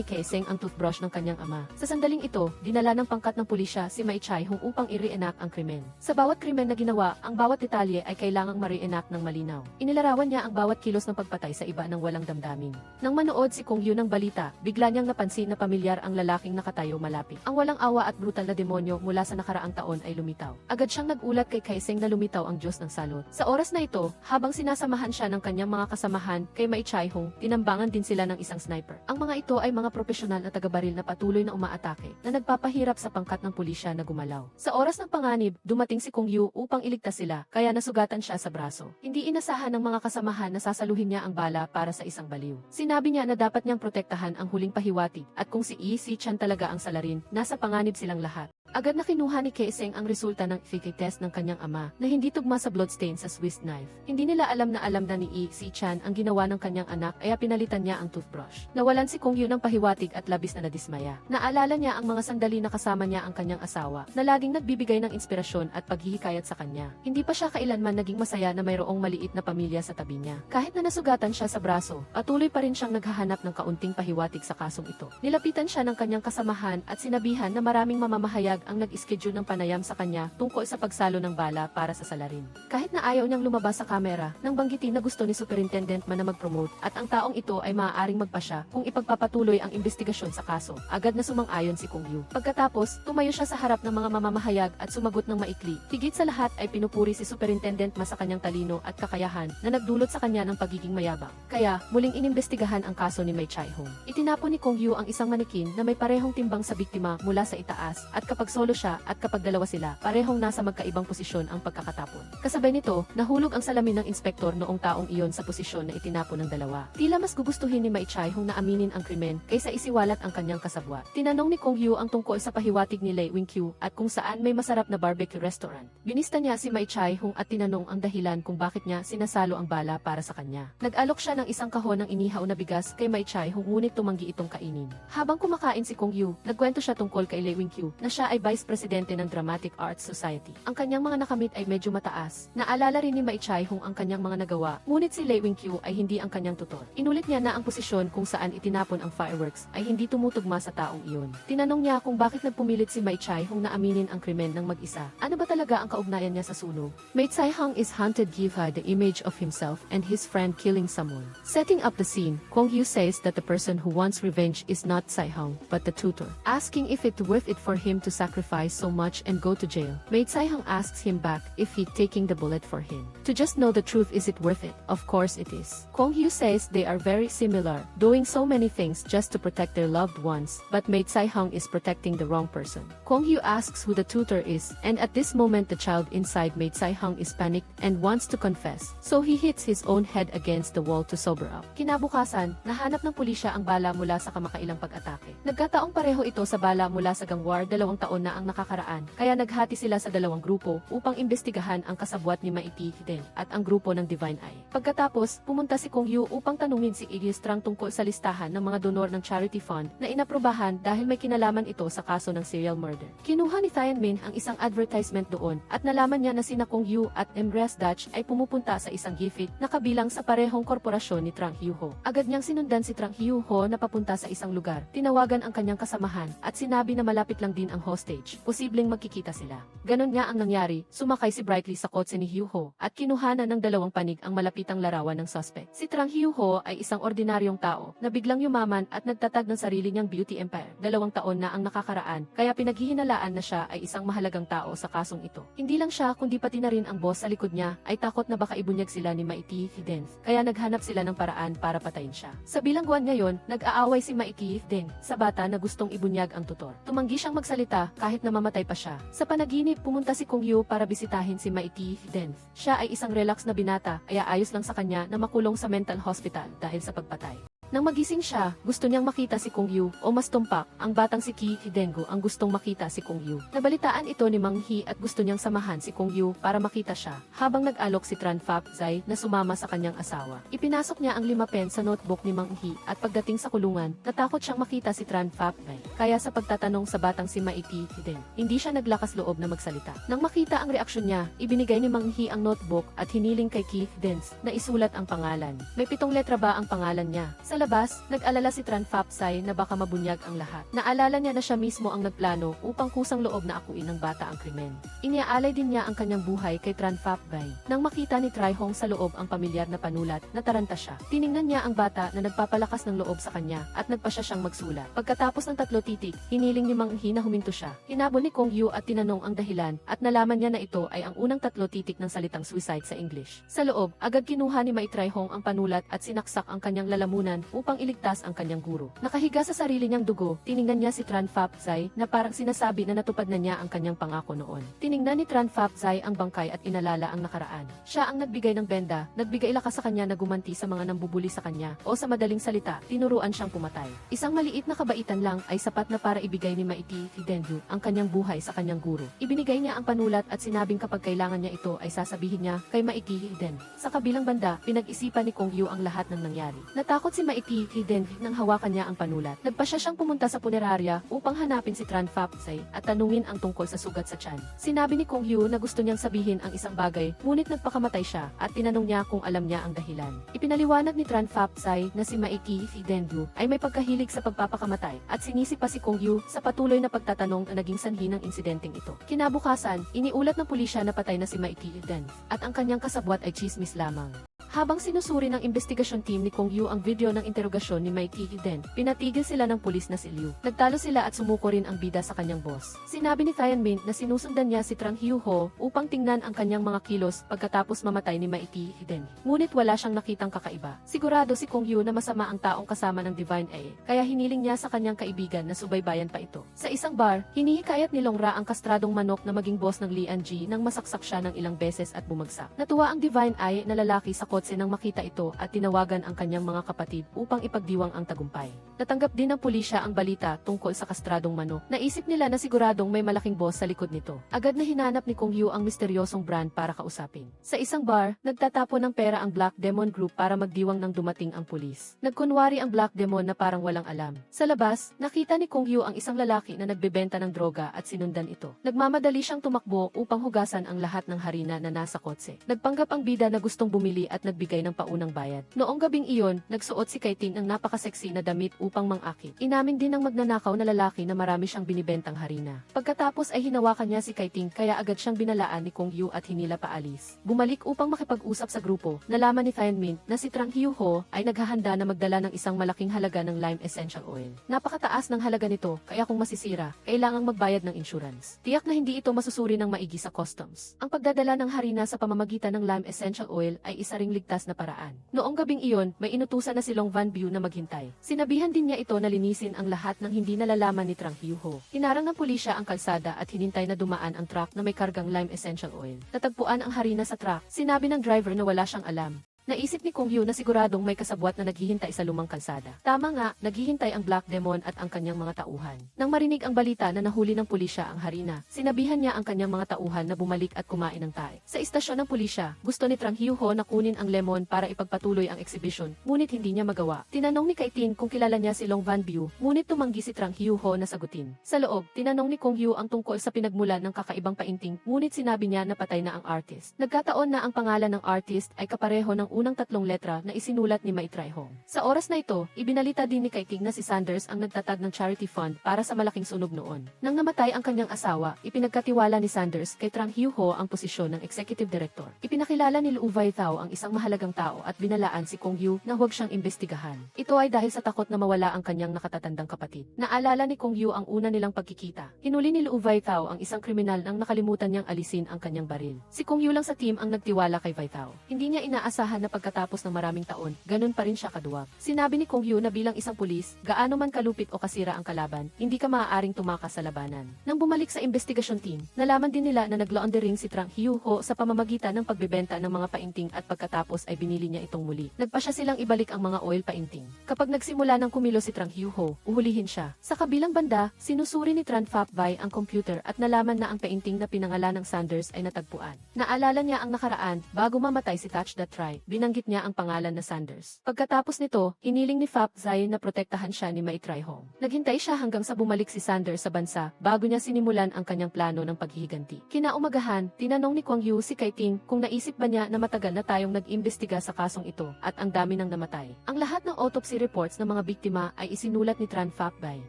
Kaeseng ang toothbrush ng kanyang ama. Sa sandaling ito, dinala ng pangkat ng pulisya si Mai Chai-hung upang i-reenact ang krimen. Sa bawat krimen na ginawa, ang bawat detalye ay kailangang ma-reenact ng malinaw. Inilarawan niya ang bawat kilos ng pagpatay sa iba ng walang damdamin. Nang manood si Kong Yu ng balita, bigla niyang napansin na pamilyar ang lalaking nakatayo malapit. Ang walang awa at brutal na demonyo mula sa nakaraang taon ay lumitaw. Agad siyang nagulat kay Kaeseng na lumitaw ang Diyos ng salot. Sa oras na ito, habang sinasamahan siya ng kanyang mga kasamahan kay Mai Chai-hung, tinambangan din sila ng isang sniper. Ang mga ito ay mga profesional na taga-baril na patuloy na umaatake na nagpapahirap sa pangkat ng pulisya na gumalaw. Sa oras ng panganib, dumating si Kong Yu upang iligtas sila, kaya nasugatan siya sa braso. Hindi inasahan ng mga kasamahan na sasaluhin niya ang bala para sa isang baliw. Sinabi niya na dapat niyang protektahan ang huling pahiwatig at kung si si Chan talaga ang salarin, nasa panganib silang lahat. Agad na kinuha ni Kaeseng ang resulta ng FK test ng kanyang ama na hindi tugma sa bloodstain sa Swiss knife. Hindi nila alam na ni si Chan ang ginawa ng kanyang anak ay pinalitan niya ang toothbrush. Nawalan si Kong Yu ng pahiwatig at labis na nadismaya. Naalala niya ang mga sandali na kasama niya ang kanyang asawa na laging nagbibigay ng inspirasyon at paghihikayat sa kanya. Hindi pa siya kailanman naging masaya na mayroong maliit na pamilya sa tabi niya. Kahit na nasugatan siya sa braso, patuloy pa rin siyang naghahanap ng kaunting pahiwatig sa kasong ito. Nilapitan siya ng kanyang kasamahan at sinabihan na maraming mamamahayag ang nag-schedule ng panayam sa kanya tungkol sa pagsalo ng bala para sa salarin. Kahit na ayaw niyang lumabas sa kamera, nang banggitin na gusto ni Superintendent Man na mag-promote at ang taong ito ay maaaring magpasya kung ipagpapatuloy ang investigasyon sa kaso. Agad na sumang-ayon si Kong Yu. Pagkatapos, tumayo siya sa harap ng mga mamamahayag at sumagot ng maikli. Higit sa lahat ay pinupuri si Superintendent Ma sa kanyang talino at kakayahan na nagdulot sa kanya ng pagiging mayabang. Kaya, muling inimbestigahan ang kaso ni Mai Chai-hung. Itinapon ni Kong Yu ang isang manikin na may parehong timbang sa biktima mula sa itaas at kapag solo siya at kapag dalawa sila, parehong nasa magkaibang posisyon ang pagkakatapon. Kasabay nito, nahulog ang salamin ng inspektor noong taong iyon sa posisyon na itinapon ng dalawa. Tila mas gugustuhin ni Mai Chai-hung na aminin ang krimen kaysa isiwalat ang kanyang kasabwat. Tinanong ni Kong Yu ang tungkol sa pahiwatig ni Lei Wing-kyu at kung saan may masarap na barbecue restaurant. Binista niya si Mai Chai-hung at tinanong ang dahilan kung bakit niya sinasalo ang bala para sa kanya. Nag-alok siya ng isang kahon ng inihaw na bigas kay Mai Chai-hung ngunit tumanggi itong kainin. Habang kumakain si Kong Yu, nagkwento siya tungkol kay Lei Wing-kyu na siya ay ay Vice Presidente ng Dramatic Arts Society. Ang kanyang mga nakamit ay medyo mataas. Naalala rin ni Mai Chai-hong ang kanyang mga nagawa, ngunit si Lee Wing-kyu ay hindi ang kanyang tutor. Inulit niya na ang posisyon kung saan itinapon ang fireworks ay hindi tumutugma sa taong iyon. Tinanong niya kung bakit nagpumilit si Mai Chai-hong na aminin ang krimen ng mag-isa. Ano ba talaga ang kaugnayan niya sa sunog? Mai Chai-hong is haunted give her the image of himself and his friend killing someone. Setting up the scene, Kong Hyo says that the person who wants revenge is not Chai-hong, but the tutor. Asking if it's worth it for him to sacrifice so much and go to jail. Mai Chai-hong asks him back if he taking the bullet for him. To just know the truth, is it worth it? Of course it is. Kong Hyo says they are very similar, doing so many things just to protect their loved ones, but Mai Chai-hong is protecting the wrong person. Kong Hyo asks who the tutor is, and at this moment the child inside Mai Chai-hong is panicked and wants to confess, so he hits his own head against the wall to sober up. Kinabukasan, nahanap ng pulisya ang bala mula sa kamakailang pag-atake. Nagkataong pareho ito sa bala mula sa gangwar 2 taon na ang nakakaraan, kaya naghati sila sa 2 grupo upang imbestigahan ang kasabwat ni Mai Ti-den at ang grupo ng Divine Eye. Pagkatapos, pumunta si Kong Hyo upang tanungin si Iggy Strang tungkol sa listahan ng mga donor ng charity fund na inaprubahan dahil may kinalaman ito sa kaso ng serial murder. Kinuha ni Thien Min ang isang advertisement doon at nalaman niya na sina Kong Hyo at Empress Dutch ay pumupunta sa isang gifit na kabilang sa parehong korporasyon ni Trang Hyo-ho. Agad niyang sinundan si Trang Hyo-ho na papunta sa isang lugar. Tinawagan ang kanyang kasamahan at sinabi na malapit lang din ang hostage. Posibleng magkikita sila. Ganon nga ang nangyari, sumakay si Brightly sa kotse ni Hyo-ho at kinuhanan ng 2 panig ang malapitang larawan ng suspect. Si Trang Hyo-ho ay isang ordinaryong tao na biglang yumaman at nagtatag ng sarili niyang beauty empire. 2 taon na ang nakakaraan, kaya pinaghihinalaan na siya ay isang mahalagang tao sa kasong ito. Hindi lang siya kundi pati na rin ang boss sa likod niya ay takot na baka ibunyag sila ni Mai Ti-den, kaya naghanap sila ng paraan para patayin siya. Sa bilangguan ngayon, nag-aaway si Mai Ti-den sa bata na gustong ibunyag ang tutor. Tumanggi siyang magsalita kahit namamatay pa siya. Sa panaginip, pumunta si Kong Hyo para bisitahin si Mai Ti-den. Siya ay isang relax na binata, kaya ayos lang sa kanya na makulong sa mental hospital dahil sa pagpatay. Nang magising siya, gusto niyang makita si Kong Hyo o mas tumpak, ang batang si Ki Hidengo ang gustong makita si Kong Hyo. Nabalitaan ito ni Mang Hee at gusto niyang samahan si Kong Hyo para makita siya, habang nag-alok si Tran Fap Zai na sumama sa kanyang asawa. Ipinasok niya ang 5 pen sa notebook ni Mang Hee at pagdating sa kulungan, natakot siyang makita si Tran Fap Zai. Kaya sa pagtatanong sa batang si Mai Ti-den, hindi siya naglakas loob na magsalita. Nang makita ang reaksyon niya, ibinigay ni Mang Hee ang notebook at hiniling kay Ki Dens na isulat ang pangalan. May 7 letra ba ang pangalan niya? Sa labas, nag-alala si Tran Fap Zai na baka mabunyag ang lahat. Naalala niya na siya mismo ang nagplano upang kusang loob na akuin ng bata ang krimen. Iniaalay din niya ang kanyang buhay kay Tran Fap Zai. Nang makita ni Trai Hong sa loob ang pamilyar na panulat, nataranta siya. Tiningnan niya ang bata na nagpapalakas ng loob sa kanya at nagpasya siyang magsulat. Pagkatapos ng 3 titik, hiniling ni Mang Hee na huminto siya. Hinabol ni Kong Hyo at tinanong ang dahilan at nalaman niya na ito ay ang unang 3 titik ng salitang suicide sa English. Sa loob, agad kinuha ni Mai Trai Hong ang panulat at sinaksak ang kanyang lalamunan upang iligtas ang kanyang guro. Nakahiga sa sarili niyang dugo, tiningnan niya si Tran Fap Zai na parang sinasabi na natupad na niya ang kanyang pangako noon. Tiningnan ni Tran Fap Zai ang bangkay at inalala ang nakaraan. Siya ang nagbigay ng benda, nagbigay lakas sa kanya na gumanti sa mga nambubuli sa kanya, o sa madaling salita, tinuruan siyang pumatay. Isang maliit na kabaitan lang ay sapat na para ibigay ni Mai Ti-den ang kanyang buhay sa kanyang guro. Ibinigay niya ang panulat at sinabing kapag kailangan niya ito ay sasabihin niya kay Mai Ti-den. Sa kabilang banda, pinag-isipan ni Kong Hyo ang lahat ng nangyari. Natakot si Mai Ti-den nang hawakan niya ang panulat. Nagpasya siyang pumunta sa punerarya upang hanapin si Tran Fap Zai at tanungin ang tungkol sa sugat sa tiyan. Sinabi ni Kong Hyo na gusto niyang sabihin ang isang bagay, ngunit nagpakamatay siya at tinanong niya kung alam niya ang dahilan. Ipinaliwanag ni Tran Fap Zai na si Mai Ti-den ay may pagkahilig sa pagpapakamatay at sinisi pa si Kong Hyo sa patuloy na pagtatanong na naging sanhi ng insidenteng ito. Kinabukasan, iniulat ng pulisya na patay na si Mai Ti-den at ang kanyang kasabwat ay chismis lamang. Habang sinusuri ng investigasyon team ni Kong Hyo ang video ng interogasyon ni Mai Ti-den, pinatigil sila ng pulis na si Liu. Nagtalo sila at sumuko rin ang bida sa kanyang boss. Sinabi ni Thien Min na sinusundan niya si Trang Hyo-ho upang tingnan ang kanyang mga kilos pagkatapos mamatay ni Mai Ti-den. Ngunit wala siyang nakitang kakaiba. Sigurado si Kong Hyo na masama ang taong kasama ng Divine Eye, kaya hiniling niya sa kanyang kaibigan na subaybayan pa ito. Sa isang bar, hinihikayat ni Longra ang kastradong manok na maging boss ng Lian Ji nang masaksak siya ng ilang beses at bumagsak. Natuwa ang Divine Eye na lalaki sa kotse kotse nang makita ito at tinawagan ang kanyang mga kapatid upang ipagdiwang ang tagumpay. Natanggap din ng pulisya ang balita tungkol sa kastradong manok. Naisip nila na siguradong may malaking boss sa likod nito. Agad na hinanap ni Kong Yu ang misteryosong brand para kausapin. Sa isang bar, nagtatapon ng pera ang Black Demon Group para magdiwang nang dumating ang pulis. Nagkunwari ang Black Demon na parang walang alam. Sa labas, nakita ni Kong Yu ang isang lalaki na nagbebenta ng droga at sinundan ito. Nagmamadali siyang tumakbo upang hugasan ang lahat ng harina na nasa kotse. Nagpanggap ang bida na gustong bumili at nagbigay ng paunang bayad. Noong gabing iyon, nagsuot si Kaiting ng napakaseksi na damit upang mangakit. Inamin din ng magnanakaw na lalaki na marami siyang binibentang harina. Pagkatapos ay hinawakan niya si Kaiting kaya agad siyang binalaan ni Kong Yu at hinila paalis. Bumalik upang makipag-usap sa grupo. Nalaman ni Tianmin na si Trang Hyu Ho ay naghahanda na magdala ng isang malaking halaga ng lime essential oil. Napakataas ng halaga nito kaya kung masisira, kailangang magbayad ng insurance. Tiyak na hindi ito masusuri ng maigi sa customs. Ang pagdadala ng harina sa pamamagitan ng lime essential oil ay isa ring ligtas na paraan. Noong gabing iyon, may inutusan na si Long Van View na maghintay. Sinabihan din niya ito na linisin ang lahat ng hindi nalalaman ni Trang Hyu Ho. Hinarang ng pulisya ang kalsada at hinintay na dumaan ang truck na may kargang lime essential oil. Natagpuan ang harina sa truck. Sinabi ng driver na wala siyang alam. Naisip ni Kong Yu na siguradong may kasabwat na naghihintay sa lumang kalsada. Tama nga, naghihintay ang Black Demon at ang kanyang mga tauhan. Nang marinig ang balita na nahuli ng pulisya ang harina, sinabihan niya ang kanyang mga tauhan na bumalik at kumain ng tae. Sa istasyon ng pulisya, gusto ni Trang Hyu Ho na kunin ang lemon para ipagpatuloy ang exhibition, ngunit hindi niya magawa. Tinanong ni Kaitin kung kilala niya si Long Van View, ngunit tumanggi si Trang Hyu Ho na sagutin. Sa loob, tinanong ni Kong Yu ang tungkol sa pinagmulan ng kakaibang painting, ngunit sinabi niya na patay na ang artist. Nagkataon na ang pangalan ng artist ay kapareho ng unang 3 letra na isinulat ni Mai Trai Hong. Sa oras na ito, ibinalita din ni Kaiting na si Sanders ang nagtatag ng charity fund para sa malaking sunog noon. Nang namatay ang kanyang asawa, ipinagkatiwala ni Sanders kay Trang Hyu Ho ang posisyon ng executive director. Ipinakilala ni Liu Vaithao ang isang mahalagang tao at binalaan si Kong Yu na huwag siyang imbestigahan. Ito ay dahil sa takot na mawala ang kanyang nakatatandang kapatid. Naalala ni Kong Yu ang una nilang pagkikita. Hinuli ni Liu Vaithao ang isang kriminal nang nakalimutan niyang alisin ang kanyang baril. Si Kong Yu lang sa team ang nagtiwala kay Vaithao. Hindi niya inaasahan na pagkatapos ng maraming taon, ganun pa rin siya kaduwag. Sinabi ni Kong Yu na bilang isang pulis, gaano man kalupit o kasira ang kalaban, hindi ka maaaring tumakas sa labanan. Nang bumalik sa investigasyon team, nalaman din nila na naglaundering si Trang Hyu Ho sa pamamagitan ng pagbebenta ng mga painting at pagkatapos ay binili niya itong muli. Nagpasya silang ibalik ang mga oil painting. Kapag nagsimula ng kumilo si Trang Hyu Ho, uhulihin siya. Sa kabilang banda, sinusuri ni Tran Phap Vai ang computer at nalaman na ang painting na pinangalan ng Sanders ay natagpuan. Naalala niya ang nakaraan, bago mamatay si Touch That Try, binanggit niya ang pangalan na Sanders. Pagkatapos nito, hiniling ni Phap Zai na protektahan siya ni Mai Trai Hong. Naghintay siya hanggang sa bumalik si Sanders sa bansa bago niya sinimulan ang kanyang plano ng paghihiganti. Kinaumagahan, tinanong ni Kong Yu si Kaiting kung naisip ba niya na matagal na tayong nag-imbestiga sa kasong ito at ang dami ng namatay. Ang lahat ng autopsy reports ng mga biktima ay isinulat ni Tran Phap Vai.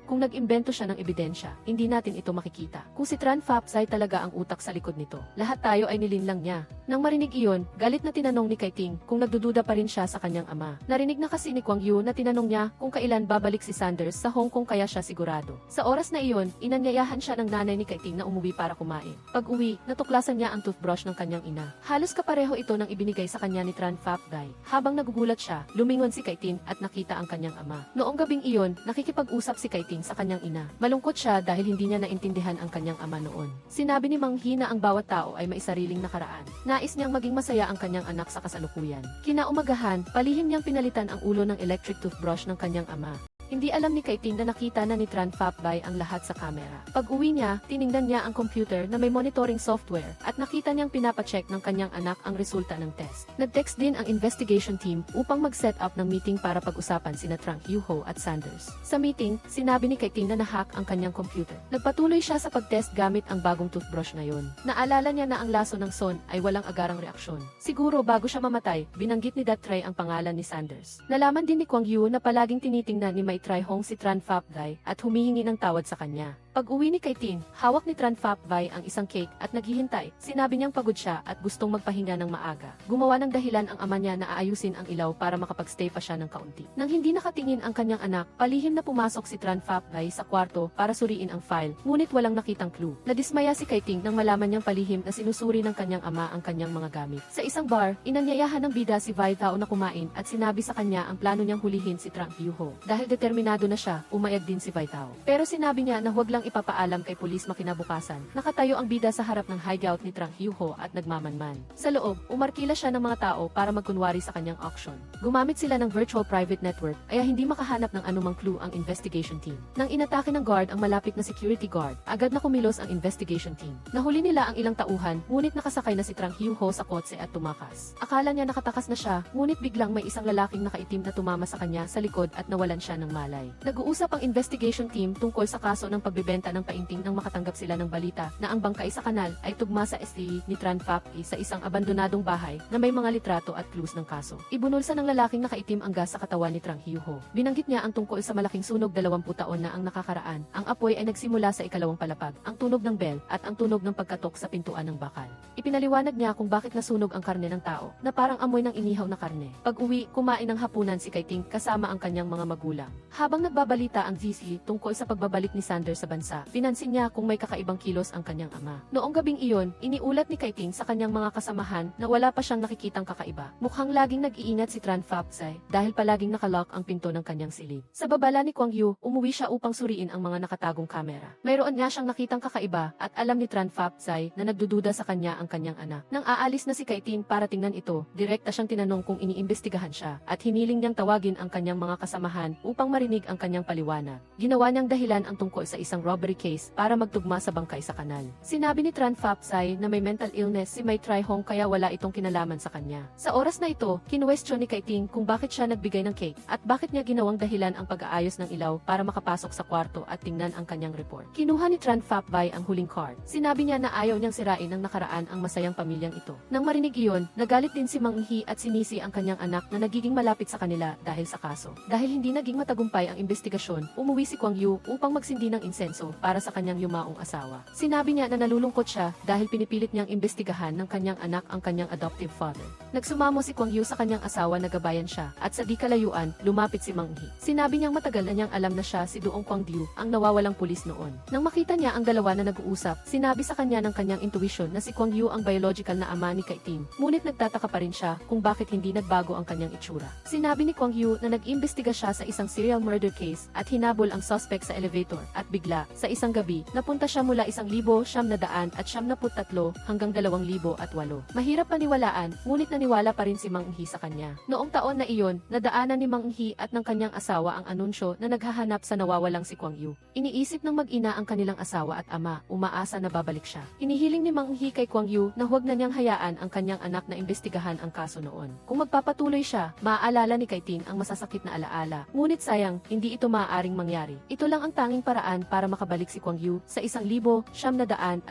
Kung nag-imbento siya ng ebidensya, hindi natin ito makikita. Kung si Tran Phap Zai talaga ang utak sa likod nito, lahat tayo ay nilinlang niya. Nang marinig iyon, galit na tinanong ni Kaiting kung nagdududa pa rin siya sa kanyang ama. Narinig na kasi ni Kwang Yu na tinanong niya kung kailan babalik si Sanders sa Hong Kong kaya siya sigurado. Sa oras na iyon, inanyayahan siya ng nanay ni Kaiting na umuwi para kumain. Pag-uwi, natuklasan niya ang toothbrush ng kanyang ina. Halos kapareho ito ng ibinigay sa kanya ni Tran Phap Vai. Habang nagugulat siya, lumingon si Kaiting at nakita ang kanyang ama. Noong gabing iyon, nakikipag-usap si Kaiting sa kanyang ina. Malungkot siya dahil hindi niya naintindihan ang kanyang ama noon. Sinabi ni Mang Hi na ang bawat tao ay may sariling nakaraan. Nais niyang maging masaya ang kanyang anak sa kasalukuyan. Kinaumagahan, palihim niyang pinalitan ang ulo ng electric toothbrush ng kanyang ama. Hindi alam ni Kaiting na nakita na ni Tran Phap Vai ang lahat sa kamera. Pag-uwi niya, tiningnan niya ang computer na may monitoring software at nakita niyang pinapacheck ng kanyang anak ang resulta ng test. Nag-text din ang investigation team upang mag-set up ng meeting para pag-usapan sina Trang Hyu Ho at Sanders. Sa meeting, sinabi ni Kaiting na nahack ang kanyang computer. Nagpatuloy siya sa pag-test gamit ang bagong toothbrush na yon. Naalala niya na ang laso ng Son ay walang agarang reaksyon. Siguro bago siya mamatay, binanggit ni Dat Trai ang pangalan ni Sanders. Nalaman din ni Kwang Yu na palaging tinitingnan ni Mai Trai Hong si Tran Phap Vai at humihingi ng tawad sa kanya. Pag-uwi ni Kaiting, hawak ni Tran Phap Vai ang isang cake at naghihintay. Sinabi niyang pagod siya at gustong magpahinga ng maaga. Gumawa ng dahilan ang ama niya na aayusin ang ilaw para makapag-stay pa siya ng kaunti. Nang hindi nakatingin ang kanyang anak, palihim na pumasok si Tran Phap Vai sa kwarto para suriin ang file, ngunit walang nakitang clue. Nadismaya si Kaiting nang malaman niyang palihim na sinusuri ng kanyang ama ang kanyang mga gamit. Sa isang bar, inanyayahan ng bida si Vaithao na kumain at sinabi sa kanya ang plano niyang hulihin si Trang Hyu Ho. Dahil determinado na siya, umayag din si Vaithao. Pero sinabi niya na huwag lang niyang ipapaalam kay pulis makinabukasan. Nakatayo ang bida sa harap ng hideout ni Trang Hyuho at nagmamanman. Sa loob, umarkila siya ng mga tao para magkunwari sa kanyang auction. Gumamit sila ng virtual private network kaya hindi makahanap ng anumang clue ang investigation team. Nang inatake ng guard ang malapit na security guard, agad na kumilos ang investigation team. Nahuli nila ang ilang tauhan, ngunit nakasakay na si Trang Hyuho sa kotse at tumakas. Akala niya nakatakas na siya, ngunit biglang may isang lalaking nakaitim na tumama sa kanya sa likod at nawalan siya ng malay. Nag-uusap ang investigation team tungkol sa kaso ng pagbebenta ng painting nang makatanggap sila ng balita na ang bangkay sa kanal ay tugma sa STE ni Tran Phap I sa isang abandonadong bahay na may mga litrato at clues ng kaso. Ibunulsa ng lalaking nakaitim ang gas sa katawan ni Trang Hyuho. Binanggit niya ang tungkol sa malaking sunog 20 taon na ang nakakaraan. Ang apoy ay nagsimula sa ikalawang palapag, ang tunog ng bell at ang tunog ng pagkatok sa pintuan ng bakal. Ipinaliwanag niya kung bakit nasunog ang karne ng tao na parang amoy ng inihaw na karne. Pag-uwi, kumain ng hapunan si Kaiting kasama ang kanyang mga magulang. Habang nagbabalita ang GC tungkol sa pagbabalik ni Sanders sa bansa, pinansin niya kung may kakaibang kilos ang kanyang ama. Noong gabing iyon, iniulat ni Kaiting sa kanyang mga kasamahan na wala pa siyang nakikitang kakaiba. Mukhang laging nag-iingat si Tran Phap Sai dahil palaging nakalock ang pinto ng kanyang silid. Sa babala ni Kwang Yu, umuwi siya upang suriin ang mga nakatagong kamera. Mayroon nga siyang nakitang kakaiba at alam ni Tran Phap Sai na nagdududa sa kanya ang kanyang anak. Nang aalis na si Kaiting para tingnan ito, direkta siyang tinanong kung iniimbestigahan siya at hiniling niyang tawagin ang kanyang mga kasamahan upang marinig ang kanyang paliwanag. Ginawa niyang dahilan ang tungkol sa isang robbery case para magtugma sa bangkay sa kanal. Sinabi ni Tran Phap Sai na may mental illness si Mai Trai Hong kaya wala itong kinalaman sa kanya. Sa oras na ito, kinuwestiyon ni Kaiting kung bakit siya nagbigay ng cake at bakit niya ginawang dahilan ang pag-aayos ng ilaw para makapasok sa kwarto at tingnan ang kanyang report. Kinuha ni Tran Phap Bai ang huling card. Sinabi niya na ayaw niyang sirain ang nakaraan ang masayang pamilyang ito. Nang marinig iyon, nagalit din si Mang Hi at sinisi ang kanyang anak na nagiging malapit sa kanila dahil sa kaso. Dahil hindi naging matagumpay ang investigasyon, umuwi si Kwang Yu upang magsindi ng insenso para sa kanyang yumaong asawa. Sinabi niya na nalulungkot siya dahil pinipilit niyang imbestigahan ng kanyang anak ang kanyang adoptive father. Nagsumamo si Kwang Yu sa kanyang asawa na gabayan siya at sa di kalayuan, lumapit si Mang Hi. Sinabi niyang matagal na niyang alam na siya si Duong Kwang Diu ang nawawalang pulis noon. Nang makita niya ang dalawa na nag-uusap, sinabi sa kanya ng kanyang intuition na si Kwang Yu ang biological na ama ni Kaiting. Ngunit nagtataka pa rin siya kung bakit hindi nagbago ang kanyang itsura. Sinabi ni Kwang Yu na nag-imbestiga siya sa isang serial murder case at hinabol ang suspect sa elevator at bigla, sa isang gabi, napunta siya mula 1,900 at 73 hanggang 2,008. Mahirap paniwalaan, ngunit naniwala pa rin si Mang Hi sa kanya. Noong taon na iyon, nadaanan ni Mang Hi at ng kanyang asawa ang anunsyo na naghahanap sa nawawalang si Kwang Yu. Iniisip ng mag-ina ang kanilang asawa at ama, umaasa na babalik siya. Hinihiling ni Mang Hi kay Kwang Yu na huwag na niyang hayaan ang kanyang anak na imbestigahan ang kaso noon. Kung magpapatuloy siya, maaalala ni Kaiting ang masasakit na alaala. Ngunit sayang, hindi ito maaaring mangyari. Ito lang ang tanging paraan para makabalik si Kwang Yu sa 1,973